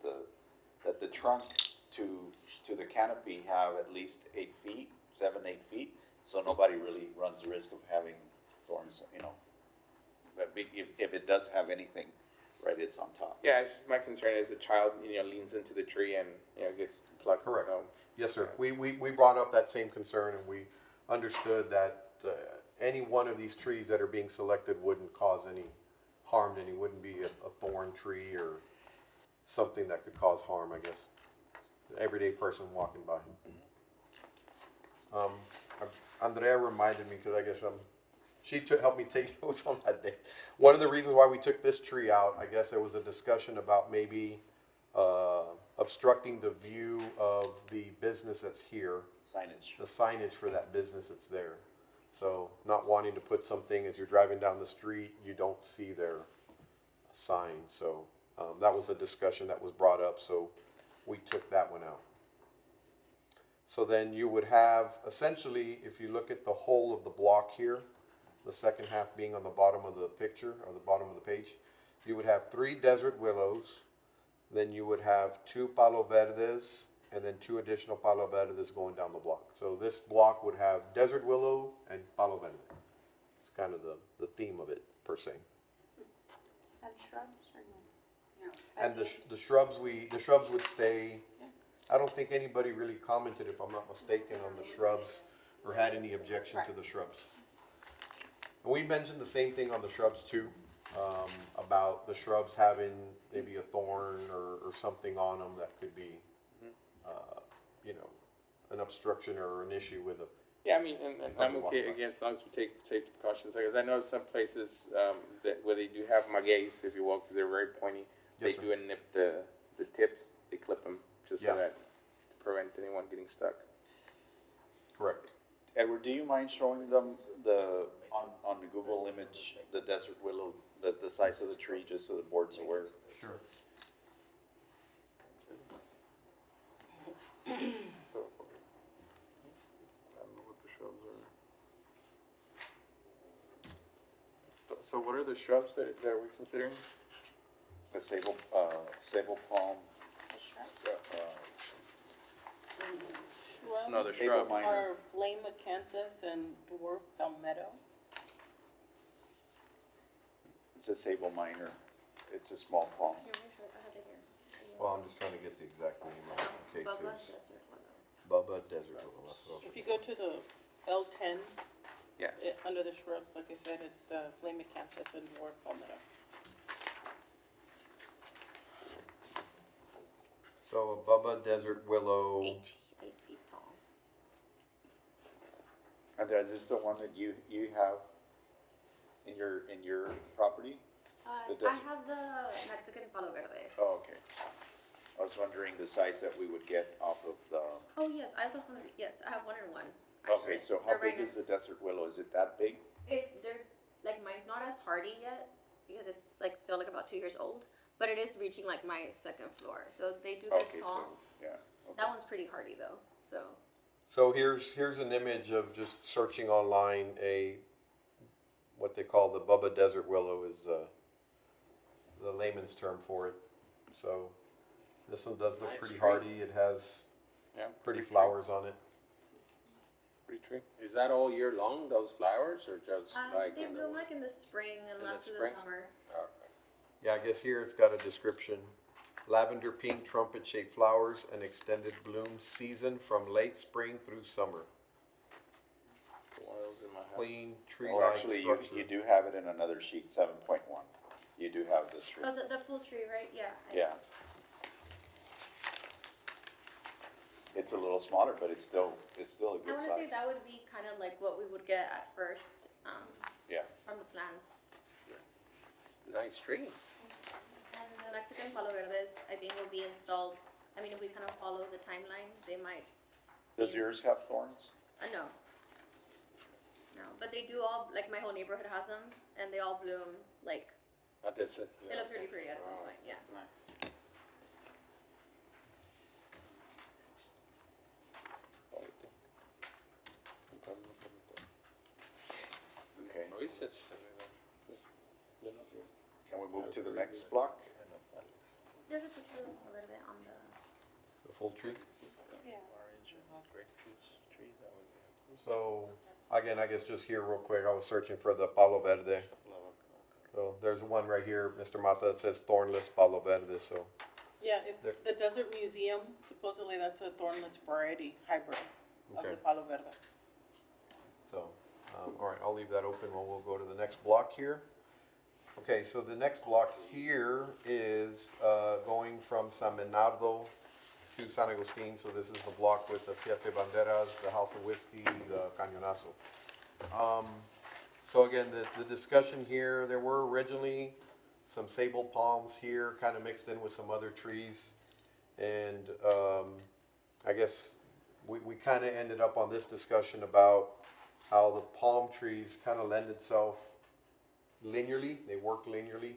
that the trunk to the canopy have at least 8 feet, 7-8 feet, so nobody really runs the risk of having thorns, But if it does have anything, right, it's on top. Yeah, it's just my concern is the child, leans into the tree and, gets plucked. Correct. So, Yes, sir. We brought up that same concern, and we understood that any one of these trees that are being selected wouldn't cause any harm to any, wouldn't be a thorn tree or something that could cause harm, I guess. The everyday person walking by. Andrea reminded me, because I guess she helped me take notes on that day. One of the reasons why we took this tree out, I guess there was a discussion about maybe obstructing the view of the business that's here, Signage. the signage for that business that's there. So not wanting to put something as you're driving down the street, you don't see their sign. So that was a discussion that was brought up, so we took that one out. So then you would have, essentially, if you look at the whole of the block here, the second half being on the bottom of the picture, or the bottom of the page, you would have 3 desert willows, then you would have 2 palo verdes, and then 2 additional palo verdes going down the block. So this block would have desert willow and palo verde. It's kind of the theme of it, per se. And shrubs or no? And the shrubs would stay. I don't think anybody really commented, if I'm not mistaken, on the shrubs or had any objection to the shrubs. And we mentioned the same thing on the shrubs too, about the shrubs having maybe a thorn or something on them that could be, you know, an obstruction or an issue with a. Yeah, I mean, and I'm okay again, as long as we take safety precautions, because I know some places, that, where they do have magueys, if you will, because they're very pointy, they Yes, sir. do nip the tips, they clip them, just so Yeah. that, to prevent anyone getting stuck. Correct. Edward, do you mind showing them on the Google image, the desert willow, the size of the tree, just so the board's aware? Sure. I don't know what the shrubs are. So what are the shrubs that we're considering? The sable palm, Shrubs No, the Sable shrub. minor. are flame acanthus and dwarf palmetto. It's a sable minor. It's a small palm. Well, I'm just trying to get the exact name of it in case Bubba there's. Desert Willow. Bubba Desert Willow. That's what I was If you go to the L10, Yeah. under the shrubs, like I said, it's the flame acanthus and dwarf palmetto. So a Bubba Desert Willow. 8 feet tall. And is this the one that you have in your property? The I desert. have the Mexican palo verde. Oh, okay. I was wondering the size that we would get off of the, Oh, yes, I have one. Yes, I have 1 and 1. okay, so how They're big right is the next- desert willow? Is it that big? They're like mine's not as hardy yet because it's like still like about 2 years old, but it is reaching like my 2nd floor, so they do get Okay, so, tall. yeah. Okay. That one's pretty hardy though. So here's an image of just searching online what they call the Bubba Desert Willow is the layman's term for it. So this one does look Nice pretty tree. hardy. It has Yeah. pretty tree. flowers on it. Pretty tree. Is that all year long, those flowers, or just like they in the bloom winter? like in the spring and the last through spring? the summer. Okay. Yeah, I guess here it's got a description. Lavender pink trumpet shaped flowers and extended bloom season from late spring through summer. One of those in my house. Clean tree Oh, like actually, structure. you do have it in another sheet, 7.1. You do have this tree. Oh, the full tree, right? Yeah. Yeah. It's a little smaller, but it's still a I good want to say size. that would be kind of like what we would get at first Yeah. from the plants. Nice tree. And the Mexican palo verdes, I think, will be installed. I mean, if we kind of follow the timeline, they might. Does yours have thorns? No. No, but they do all, like my whole neighborhood has them, and they all bloom, like, But this is. it looks really pretty at some Wow, point, yeah. That's nice. Okay. Oh, it's just- Can we move to the next block? There's a picture of palo verde on The full tree. Yeah. So again, I guess just here real quick, I was searching for the Palo Verde. So there's one right here, Mr. Mata, that says thornless Palo Verde, so. Yeah, if There- the Desert Museum, supposedly that's a thornless variety hybrid of Okay. the palo verde. So, all right, I'll leave that open while we'll go to the next block here. Okay, so the next block here is going from San Bernardo to San Agustin. So this is the block with the Siete Banderas, the House of Whiskey, the Cañonazo. So again, the discussion here, there were originally some sable palms here, kind of mixed in with some other trees. And I guess we kind of ended up on this discussion about how the palm trees kind of lend itself linearly, they work linearly,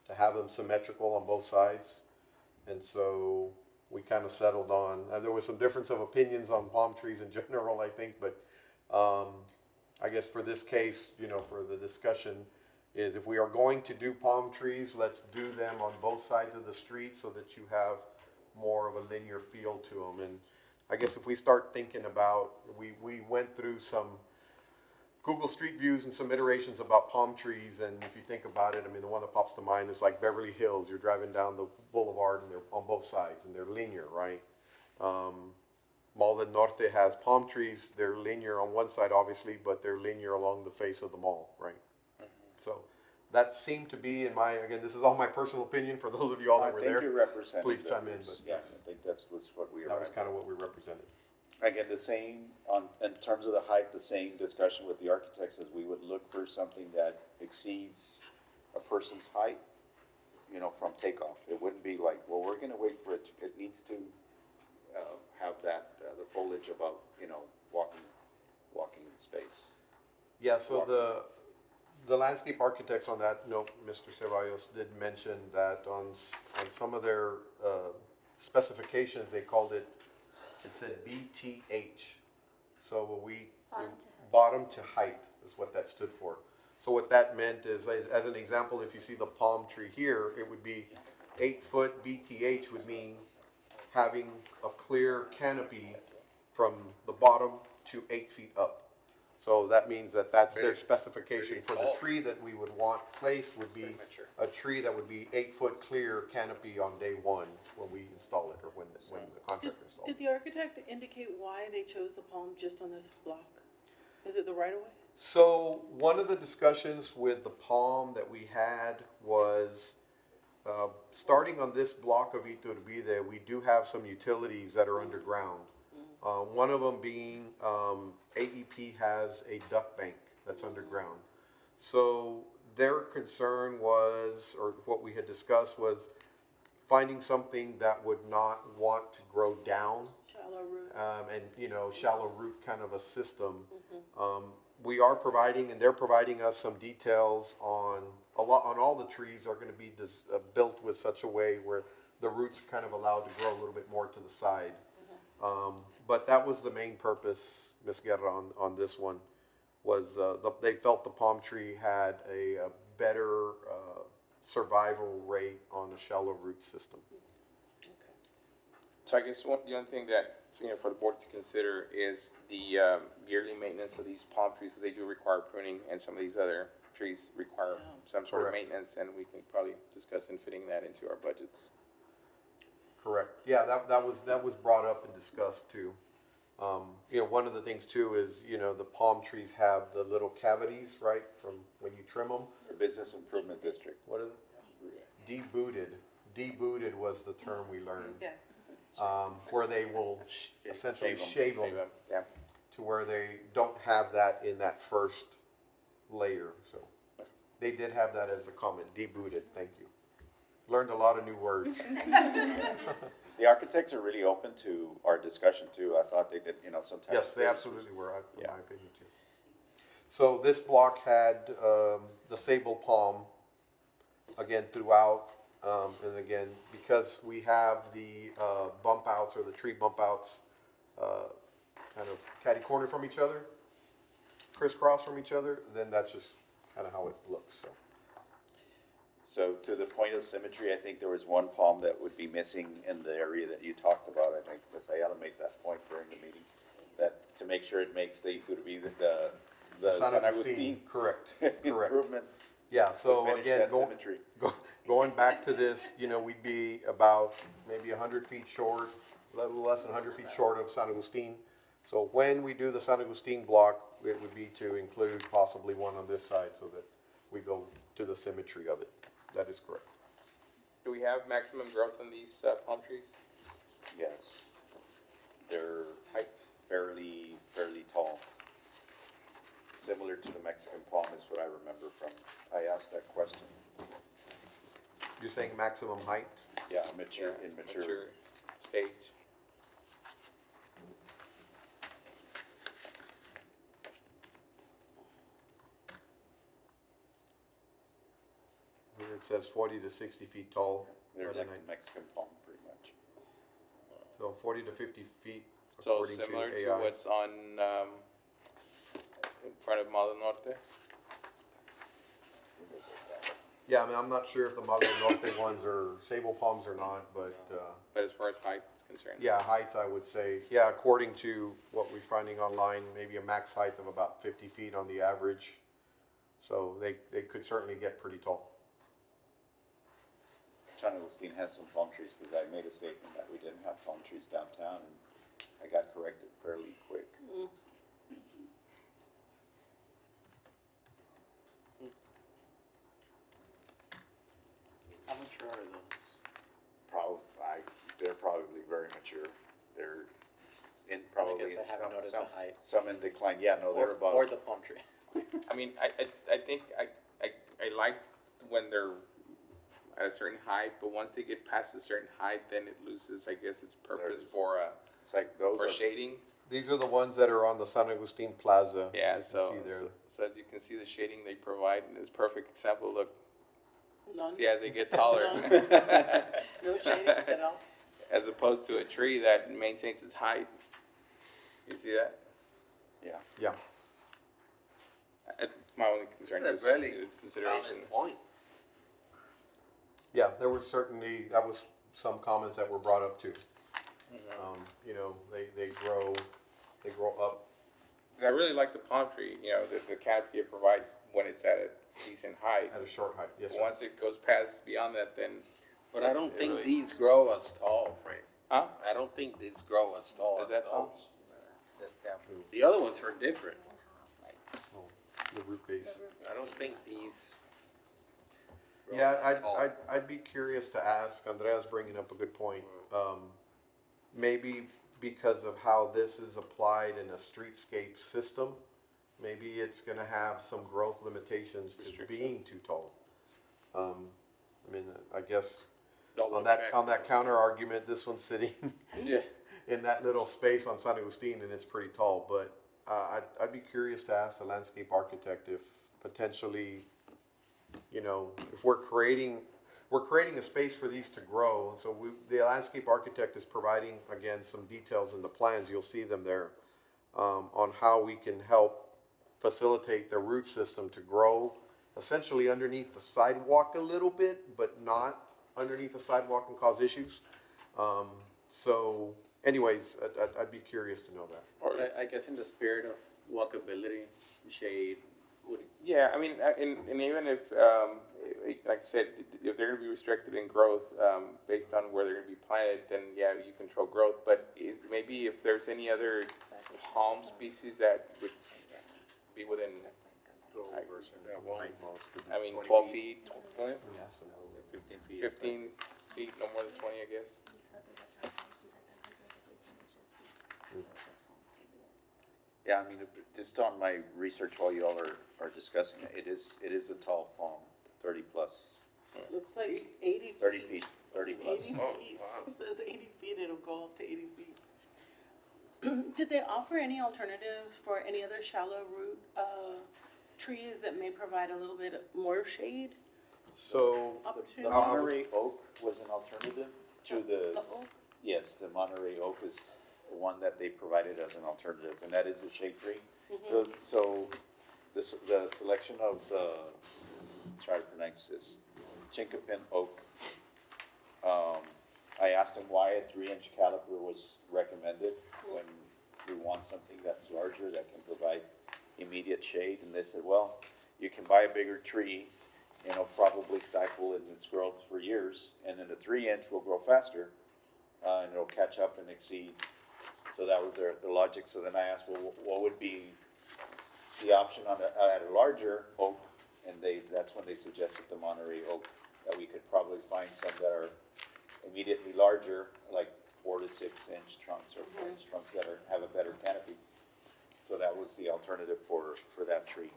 to have them symmetrical on both sides. And so we kind of settled on, there was some difference of opinions on palm trees in general, I think, but I guess for this case, you know, for the discussion, is if we are going to do palm trees, let's do them on both sides of the street so that you have more of a linear feel to them. And I guess if we start thinking about, we went through some Google Street Views and some iterations about palm trees, and if you think about it, I mean, the one that pops to mind is like Beverly Hills. You're driving down the boulevard, and they're on both sides, and they're linear, right? Mall del Norte has palm trees. They're linear on one side, obviously, but they're linear along the face of the mall, right? So that seemed to be, in my, again, this is all my personal opinion. For those of you all that were I think there, you represented. please the chime in, groups. but Yeah, yes. I think that's was what we. That was kind of what we represented. Again, the same on, in terms of the height, the same discussion with the architects, as we would look for something that exceeds a person's height, you know, from takeoff. It wouldn't be like, well, we're gonna wait for it, it needs to, have that, the foliage above, you know, walking space. Yeah, so the landscape architects on that note, Mr. Ceballos did mention that on some of their specifications, they called it, it said BTH. So bottom to height is what that stood for. So what that meant is, as an example, if you see the palm tree here, it would be 8 foot. BTH would mean having a clear canopy from the bottom to 8 feet up. So that means that that's their specification for the tree that we would want placed would be a tree that would be 8 foot clear canopy on day one when we install it, or when the contractor installs Did it. the architect indicate why they chose the palm just on this block? Is it the right of way? So one of the discussions with the palm that we had was, starting on this block of Iturbide, we do have some utilities that are underground. One of them being, AEP has a duck bank that's underground. So their concern was, or what we had discussed was, finding something that would not want to grow down, Shallow root. and, you know, shallow root kind of a system. We are providing, and they're providing us some details on all the trees are going to be built with such a way where the roots are kind of allowed to grow a little bit more to the side. But that was the main purpose, Ms. Guerra, on this one, was they felt the palm tree had a better survival rate on a shallow root system. So I guess the only thing that, you know, for the board to consider is the yearly maintenance of these palm trees. So they do require pruning, and some of these other trees require some sort of Correct. maintenance, and we can probably discuss and fitting that into our budgets. Correct. Yeah, that was brought up and discussed too. You know, one of the things too is, you know, the palm trees have the little cavities, right, from when you trim them. The Business Improvement District. What is it? Debooted. Debooted was the term we learned. Yes. Where they will essentially shave them Yeah. to where they don't have that in that first layer. So they did have that as a comment. Debooted. Thank you. Learned a lot of new words. The architects are really open to our discussion too. I thought they did, you know, sometimes. Yes, they absolutely were, in Yeah. my opinion too. So this block had the sable palm again throughout, and again because we have the bump outs or the tree bump outs kind of catty corner from each other, crisscross from each other, then that's just kind of how it looks. So to the point of symmetry, I think there was one palm that would be missing in the area that you talked about. I think Ms. Ayala made that point during the meeting, that to make sure it makes the San Agustin Correct. improvements. Yeah. To So finish again, that symmetry. going back to this, you know, we'd be about maybe 100 feet short, a little less than 100 feet short of San Agustin. So when we do the San Agustin block, it would be to include possibly one on this side so that we go to the symmetry of it. That is correct. Do we have maximum growth on these palm trees? Yes. They're fairly tall. Similar to the Mexican palm is what I remember from, I asked that question. You're saying maximum height? Yeah, mature stage. Here it says 40 to 60 feet tall. They're but like then the Mexican palm, pretty much. so 40 to 50 feet. So according similar to AI. what's on in front of Mall del Norte. Yeah, I mean, I'm not sure if the Malo Norte ones are sable palms or not, but, But as far as height is concerned. yeah, heights, I would say, yeah, according to what we're finding online, maybe a max height of about 50 feet on the average. So they could certainly get pretty tall. San Agustin has some palm trees, because I made a statement that we didn't have palm trees downtown, and I got corrected fairly quick. How mature are those? They're probably very mature. They're in probably guess I haven't noticed the height. some in decline. Yeah, no, they're about. Or the palm tree. I mean, I think I like when they're at a certain height, but once they get past a certain height, then it loses, I guess, its purpose There's- for It's like those for are. shading. These are the ones that are on the San Agustin Plaza. Yeah, You can so, see there. so as you can see, the shading they provide is perfect example. Look, None, see as they get taller, no shading at all. as opposed to a tree that maintains its height. You see that? Yeah. My only concern That's is a really consideration. valid point. Yeah, there was certainly, that was some comments that were brought up too. You know, they grow up. 'Cause I really like the palm tree. You know, the canopy it provides when it's at a decent height. At a short height, yes, sir. Once it goes past beyond that, then But I don't It think really- these grow as tall, Frank. huh? I don't think these grow as tall Is as that tall? those. The other ones are different. Oh, the root base. I don't think these. grow Yeah, as tall. I'd be curious to ask, Andrea's bringing up a good point. Maybe because of how this is applied in a streetscape system, maybe it's gonna have some growth limitations to being too tall. I mean, I guess Double on that, check. on that counter argument, this one's sitting Yeah. in that little space on San Agustin and it's pretty tall, but, I'd be curious to ask the landscape architect if potentially, you know, if we're creating a space for these to grow, so the landscape architect is providing, again, some details in the plans, you'll see them there, on how we can help facilitate the root system to grow essentially underneath the sidewalk a little bit, but not underneath the sidewalk and cause issues. So anyways, I'd be curious to know that. But I guess in the spirit of walkability, shade, would, Yeah, I mean, and even if, like I said, if they're gonna be restricted in growth, based on where they're gonna be planted, then yeah, you control growth, but maybe if there's any other palm species that would be within, I mean, 12 feet, 20, 15 feet. 15 feet, no more than 20, I guess. Yeah, I mean, just on my research while you all are discussing it, it is a tall palm, 30 plus, Looks like 80 feet. 30 feet, 30 plus. 80 Oh, feet. wow. It says 80 feet, it'll go up to 80 feet. Did they offer any alternatives for any other shallow root trees that may provide a little bit more shade So, The opportunity? Monterey oak was an alternative to The oak? yes, the Monterey oak is the one that they provided as an alternative, and that is a shade tree. So the selection of the, try to pronounce this, chinkapin oak. I asked them why a 3-inch caliper was recommended when we want something that's larger that can provide immediate shade, and they said, well, you can buy a bigger tree and it'll probably stifle in its growth for years, and then the 3-inch will grow faster, and it'll catch up and exceed. So that was the logic. So then I asked, well, what would be the option on at a larger oak? And that's when they suggested the Monterey oak, that we could probably find some that are immediately larger, like 4 to 6 inch trunks or 4-inch trunks that have a better canopy. So that was the alternative for that tree.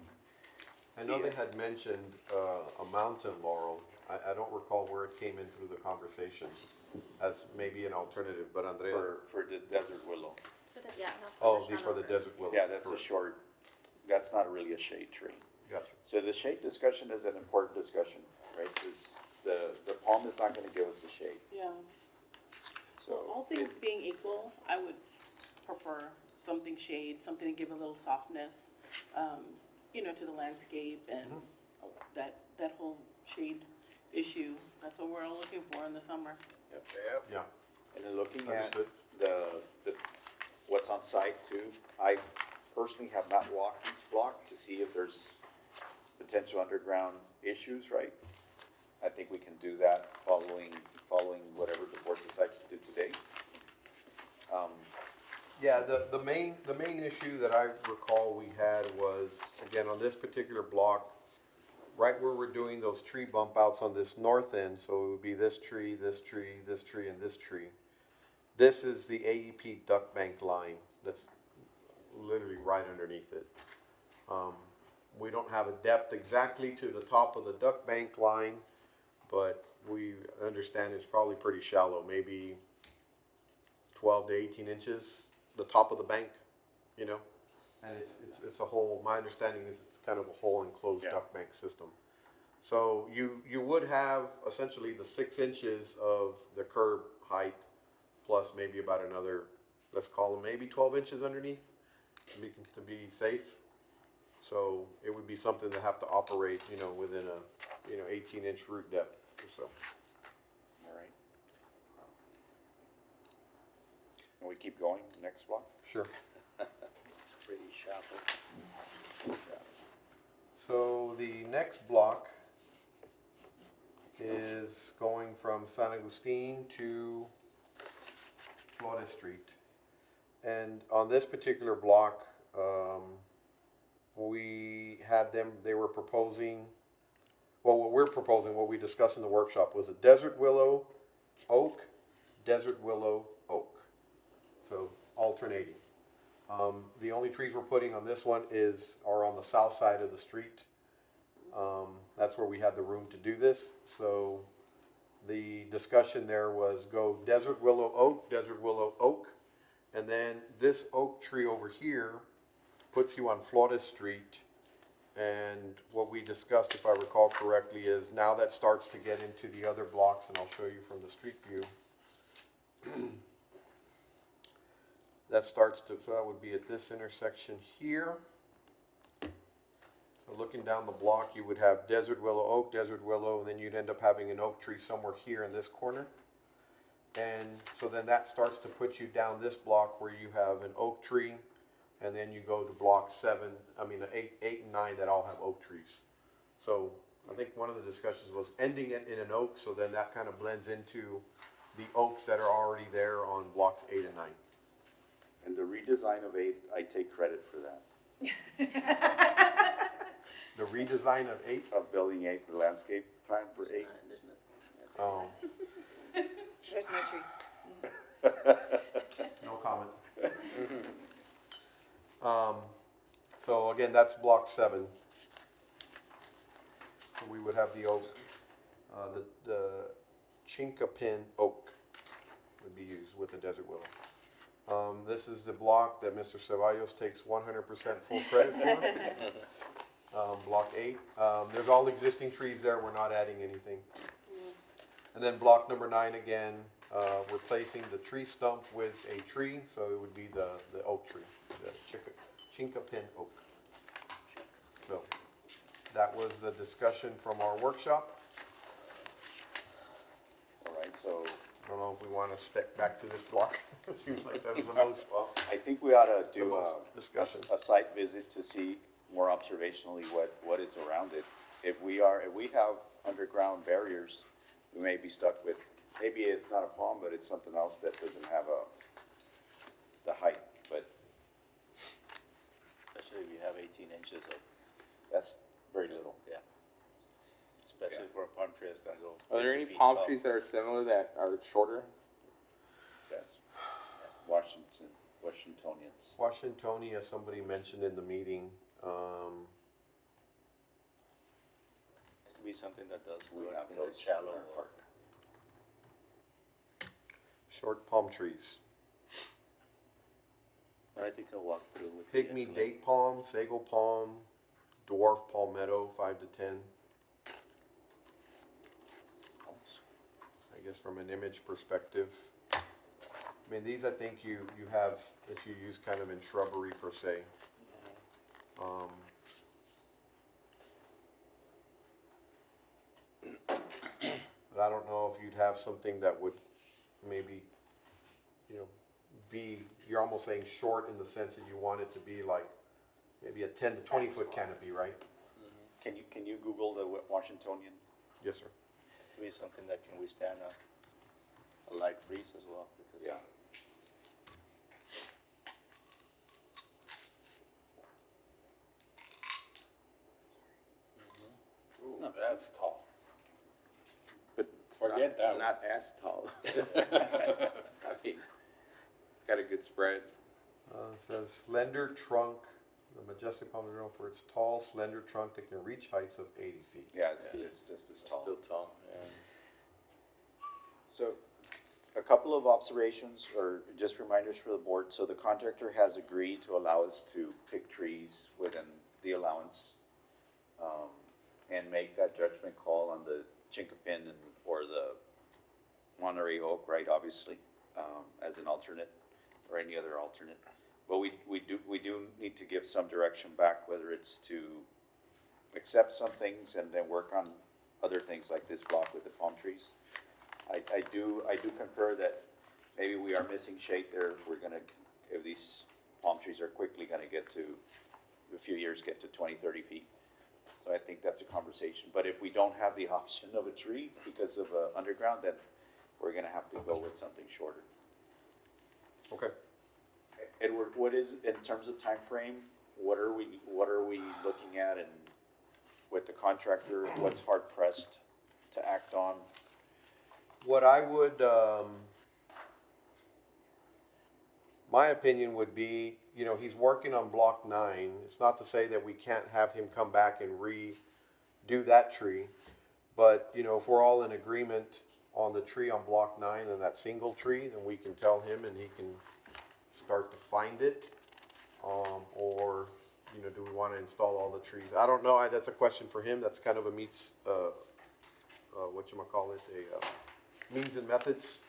I know they had mentioned, a mountain laurel. I don't recall where it came in through the conversation as maybe an alternative, but Andrea. For the desert willow. Yeah, not Oh, the these for the shallow desert willow. Yeah, that's a correct. short, that's not really a shade tree. Gotcha. So the shade discussion is an important discussion, right? Because the palm is not gonna give us the shade, Yeah. so. All things being equal, I would prefer something shade, something to give a little softness, to the landscape and that whole shade issue. That's what we're all looking for in the summer. Yep. Yeah, And then looking at Understood. the, what's on site too, I personally have not walked each block to see if there's potential underground issues, right? I think we can do that following whatever the board decides to do today. yeah, the main issue that I recall we had was, again, on this particular block, right where we're doing those tree bump outs on this north end, so it would be this tree, this tree, this tree, and this tree. This is the AEP duct bank line that's literally right underneath it. We don't have a depth exactly to the top of the duct bank line, but we understand it's probably pretty shallow, maybe 12 to 18 inches, the top of the bank, you know? And it's a whole, my understanding is it's kind of a whole enclosed Yeah. duct bank system. So you would have essentially the 6 inches of the curb height plus maybe about another, let's call them maybe 12 inches underneath to be safe. So it would be something to have to operate, you know, within a, 18-inch root depth or so. All right. And we keep going, next block? Sure. It's pretty shallow. So the next block is going from San Agustin to Flores Street. And on this particular block, we had them, they were proposing, well, what we're proposing, what we discussed in the workshop was a desert willow, oak, desert willow, oak. So alternating. The only trees we're putting on this one are on the south side of the street. That's where we had the room to do this. So the discussion there was go desert willow, oak. And then this oak tree over here puts you on Flores Street. And what we discussed, if I recall correctly, is now that starts to get into the other blocks, and I'll show you from the street view. That starts to, so that would be at this intersection here. So looking down the block, you would have desert willow, oak, desert willow, and then you'd end up having an oak tree somewhere here in this corner. And so then that starts to put you down this block where you have an oak tree, and then you go to block 8 and 9 that all have oak trees. So I think one of the discussions was ending it in an oak, so then that kind of blends into the oaks that are already there on blocks 8 and 9. And the redesign of 8, I take credit for that. The redesign of 8? Of building 8, the landscape plan for 8. Oh, There's no trees. no comment. So again, that's block 7. So we would have the oak, the chinkapin oak would be used with the desert willow. This is the block that Mr. Ceballos takes 100% full credit for. Block 8. There's all existing trees there. We're not adding anything. And then block number 9 again, replacing the tree stump with a tree. So it would be the oak tree, the chinkapin oak. So that was the discussion from our workshop. All right, so, I don't know if we want to step back to this block. It seems like that was the most. well, I think we ought to do most discussion. a site visit to see more observationally what is around it. If we have underground barriers, we may be stuck with, maybe it's not a palm, but it's something else that doesn't have the height, but Especially if you have 18 inches of, that's very little. yeah. Especially for a palm tree that's gonna go. Are there 50 any feet palm tall. trees that are similar that are shorter? Yes. Washingtonians. Washingtonia, somebody mentioned in the meeting. Has to be something that does We grow have in those the shallow in our or park. Short palm trees. I think I'll walk through with the Pygmy excellent- date palm, sago palm, dwarf palmetto, 5 to 10. I guess from an image perspective. I mean, these I think you have, that you use kind of in shrubbery per se. I don't know if you'd have something that would maybe, you're almost saying short in the sense that you want it to be like maybe a 10 to 20 foot canopy, right? Can you Google the Washingtonian? Yes, sir. To be something that can withstand a light freeze as well. Because Yeah. It's not as tall. But it's Forget that one. not as tall. I mean, it's got a good spread. It says slender trunk, the majestic palm is known for its tall, slender trunk that can reach heights of 80 feet. Yeah, it's just as tall. Still tall, yeah. So, a couple of observations or just reminders for the board. So the contractor has agreed to allow us to pick trees within the allowance, and make that judgment call on the chinkapin or the Monterey oak, right, obviously, as an alternate or any other alternate. But we do need to give some direction back, whether it's to accept some things and then work on other things like this block with the palm trees. I do concur that maybe we are missing shade there. If these palm trees are quickly gonna get to, a few years, get to 20, 30 feet. So I think that's a conversation. But if we don't have the option of a tree because of underground, then we're gonna have to go with something shorter. Okay. Edward, what is, in terms of time frame? What are we looking at, and with the contractor, what's hard pressed to act on? What I would, my opinion would be, he's working on block 9. It's not to say that we can't have him come back and redo that tree. But, if we're all in agreement on the tree on block 9 and that single tree, then we can tell him and he can start to find it. Or, do we want to install all the trees? I don't know. That's a question for him. That's kind of a means and methods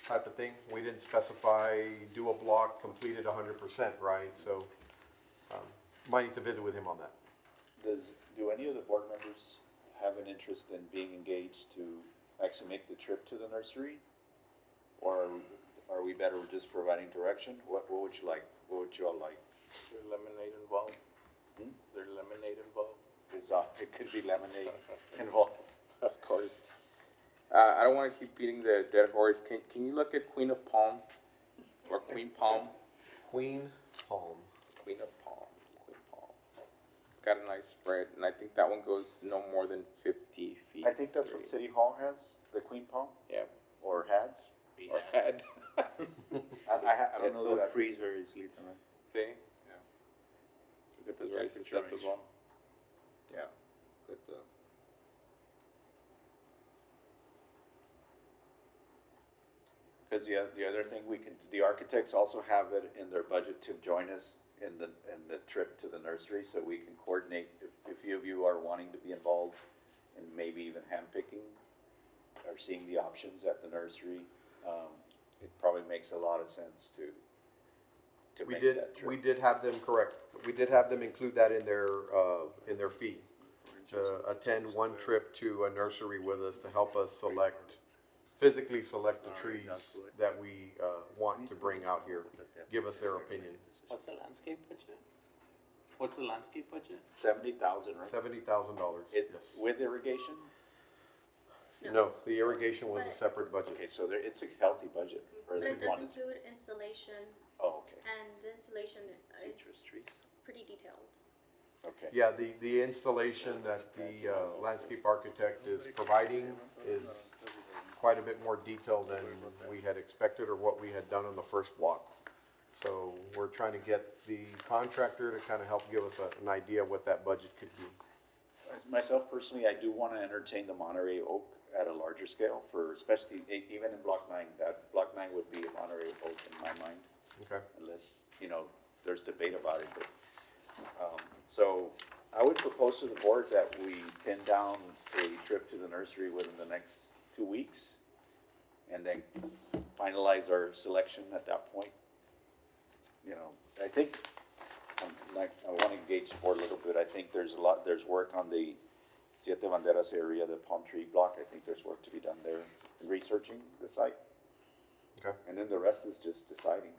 type of thing. We didn't specify do a block completed 100%, right? So, might need to visit with him on that. Do any of the board members have an interest in being engaged to actually make the trip to the nursery? Or are we better with just providing direction? What would you like? What would you all like? Is there lemonade involved? Is there lemonade involved? It could be lemonade involved. Of course. I don't want to keep beating the dead horse. Can you look at Queen of Palm or Queen Palm? Queen Palm. Queen of Palm. Queen Palm. It's got a nice spread, and I think that one goes no more than 50 feet. I think that's what City Hall has, the Queen Palm, Yeah. or had. Or had. I don't know that. freeze very easily, right? See? Yeah. It's Get the very temperature range. susceptible. Yeah. Get the. Because the other thing the architects also have it in their budget to join us in the trip to the nursery, so we can coordinate if a few of you are wanting to be involved and maybe even handpicking or seeing the options at the nursery. It probably makes a lot of sense to make that trip. We did have them correct. We did have them include that in their fee to attend one trip to a nursery with us to help us physically select the trees that we want to bring out here. Give us their opinion. What's the landscape budget? What's the landscape budget? 70,000, right? $70,000. Yes. With irrigation? No, the irrigation was a separate budget. Okay, so it's a healthy budget. Or But they it does wanted- include installation, Oh, okay, and the installation citrus is trees. pretty detailed. Okay. Yeah, the installation that the landscape architect is providing is quite a bit more detailed than we had expected or what we had done on the first block. So we're trying to get the contractor to kind of help give us an idea of what that budget could be. As myself personally, I do want to entertain the Monterey oak at a larger scale especially even in block 9. That block 9 would be a Monterey oak in my mind. Okay. Unless, there's debate about it, but, so I would propose to the board that we pin down a trip to the nursery within the next 2 weeks and then finalize our selection at that point. I think, I want to engage the board a little bit. I think there's work on the Siete Banderas area, the palm tree block, I think there's work to be done there, in researching the site. Okay. And then the rest is just deciding.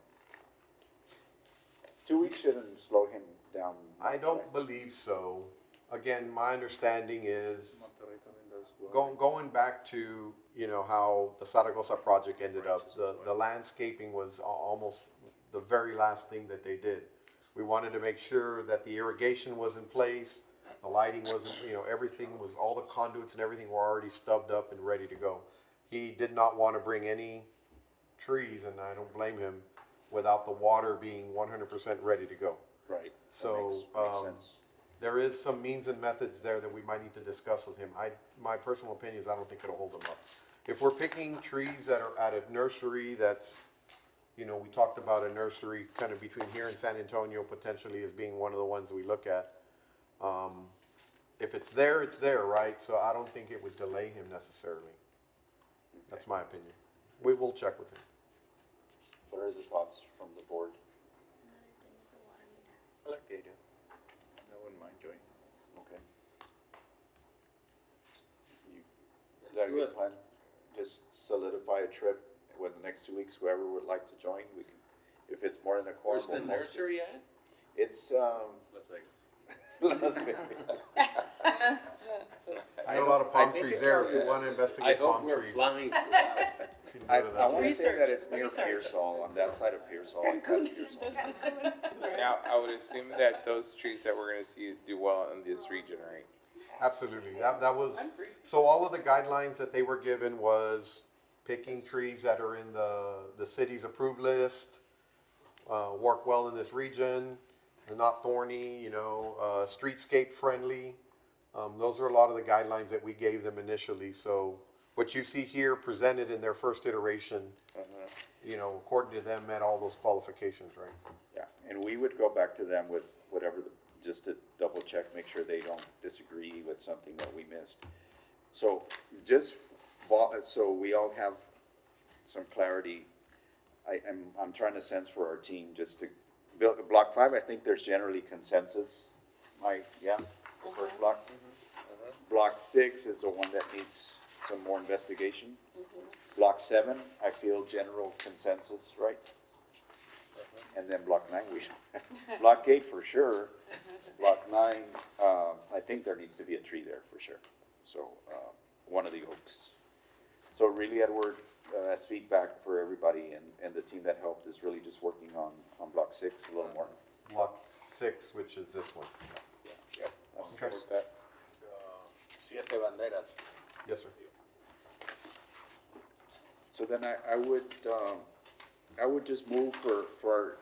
2 weeks shouldn't slow him down. I don't believe so. Again, my understanding is, going back to, how the Zaragoza project ended up, the landscaping was almost the very last thing that they did. We wanted to make sure that the irrigation was in place, the lighting wasn't, everything was, all the conduits and everything were already stubbed up and ready to go. He did not want to bring any trees, and I don't blame him, without the water being 100% ready to go. Right. So, Makes sense. there is some means and methods there that we might need to discuss with him. My personal opinion is I don't think it'll hold him up. If we're picking trees that are at a nursery that's, we talked about a nursery kind of between here and San Antonio potentially as being one of the ones that we look at. If it's there, right? So I don't think it would delay him necessarily. That's my opinion. We will check with him. What are the thoughts from the board? I like the idea. I wouldn't mind joining. Okay. Is that a good plan? Just solidify a trip with the next 2 weeks, whoever would like to join, we can, if it's more than a quorum. Where's the we'll post it. nursery at? It's, Las Vegas. Las Vegas. I know a lot of palm think trees it's there. on If you this- want to I investigate hope palm we're trees. flying. you can I go to that want to one. say that it's near Research. Pearsall, on that side of Pearsall, like past Pearsall. Now, I would assume that those trees that we're gonna see do well in this region, right? Absolutely. That was, so all of the guidelines that they were given was picking trees that are in the city's approved list, work well in this region, they're not thorny, streetscape friendly. Those are a lot of the guidelines that we gave them initially. So what you see here presented in their first iteration, according to them, met all those qualifications, right? Yeah, and we would go back to them with whatever, just to double check, make sure they don't disagree with something that we missed. So so we all have some clarity, I'm trying to sense for our team, just to build, block 5, I think there's generally consensus. The first block. Block 6 is the one that needs some more investigation. Block 7, I feel general consensus, right? And then block 9, block 8 for sure. Block 9, I think there needs to be a tree there for sure. So, one of the oaks. So really, Edward, as feedback for everybody and the team that helped is really just working on block 6 a little more. Block 6, which is this one. Yeah. I'll Okay. support that. Siete Banderas. Yes, sir. So then I would just move for our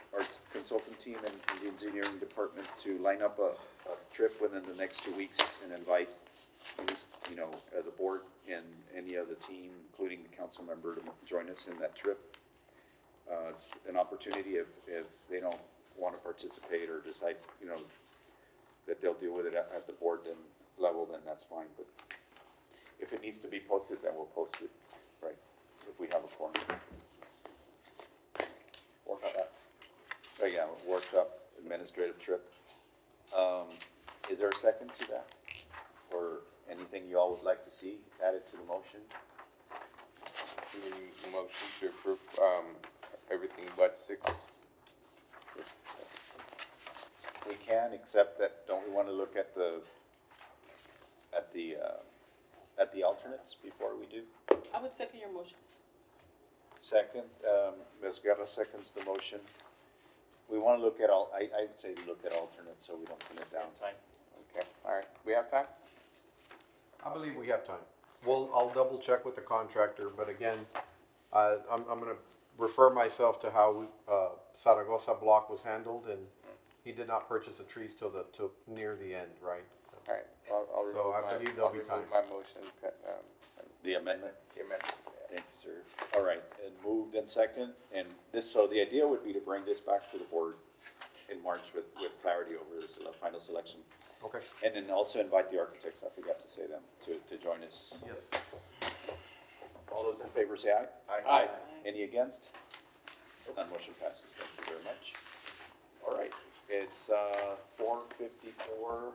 consultant team and the engineering department to line up a trip within the next 2 weeks and invite at least, the board and any of the team, including the council member, to join us in that trip. It's an opportunity if they don't want to participate or decide, that they'll deal with it at the board level, then that's fine. But if it needs to be posted, then we'll post it, right? If we have a forum. Workshop. Oh, yeah, workshop, administrative trip. Is there a second to that? Or anything you all would like to see added to the motion? The motion to approve, everything but 6. Just, we can, except that, don't we want to look at the alternates before we do? I would second your motion. Second, Ms. Guerra seconds the motion. We want to look at I'd say look at alternates so we don't pin it down. Time. Okay, all right, we have time? I believe we have time. I'll double check with the contractor, but again, I'm gonna refer myself to how, Zaragoza block was handled, and he did not purchase the trees till near the end, right? All right, I'll remove So I my, believe there'll I'll be remove time. my motion, The amendment? the amendment. Thank you, sir. All right, and moved and second, and so the idea would be to bring this back to the board in March with clarity over the final selection. Okay. And then also invite the architects, I forgot to say them, to join us. Yes. All those in favor say aye. Aye. Any against? None, motion passes. Thank you very much. All right, it's 4:54.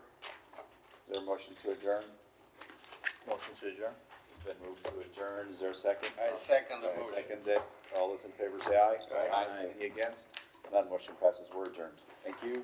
Is there a motion to adjourn? Motion to adjourn. It's been moved to adjourn. Is there a second? I second the I motion. second it. All those in favor say aye. Aye. Any against? None. Motion passes. We're adjourned. Thank you.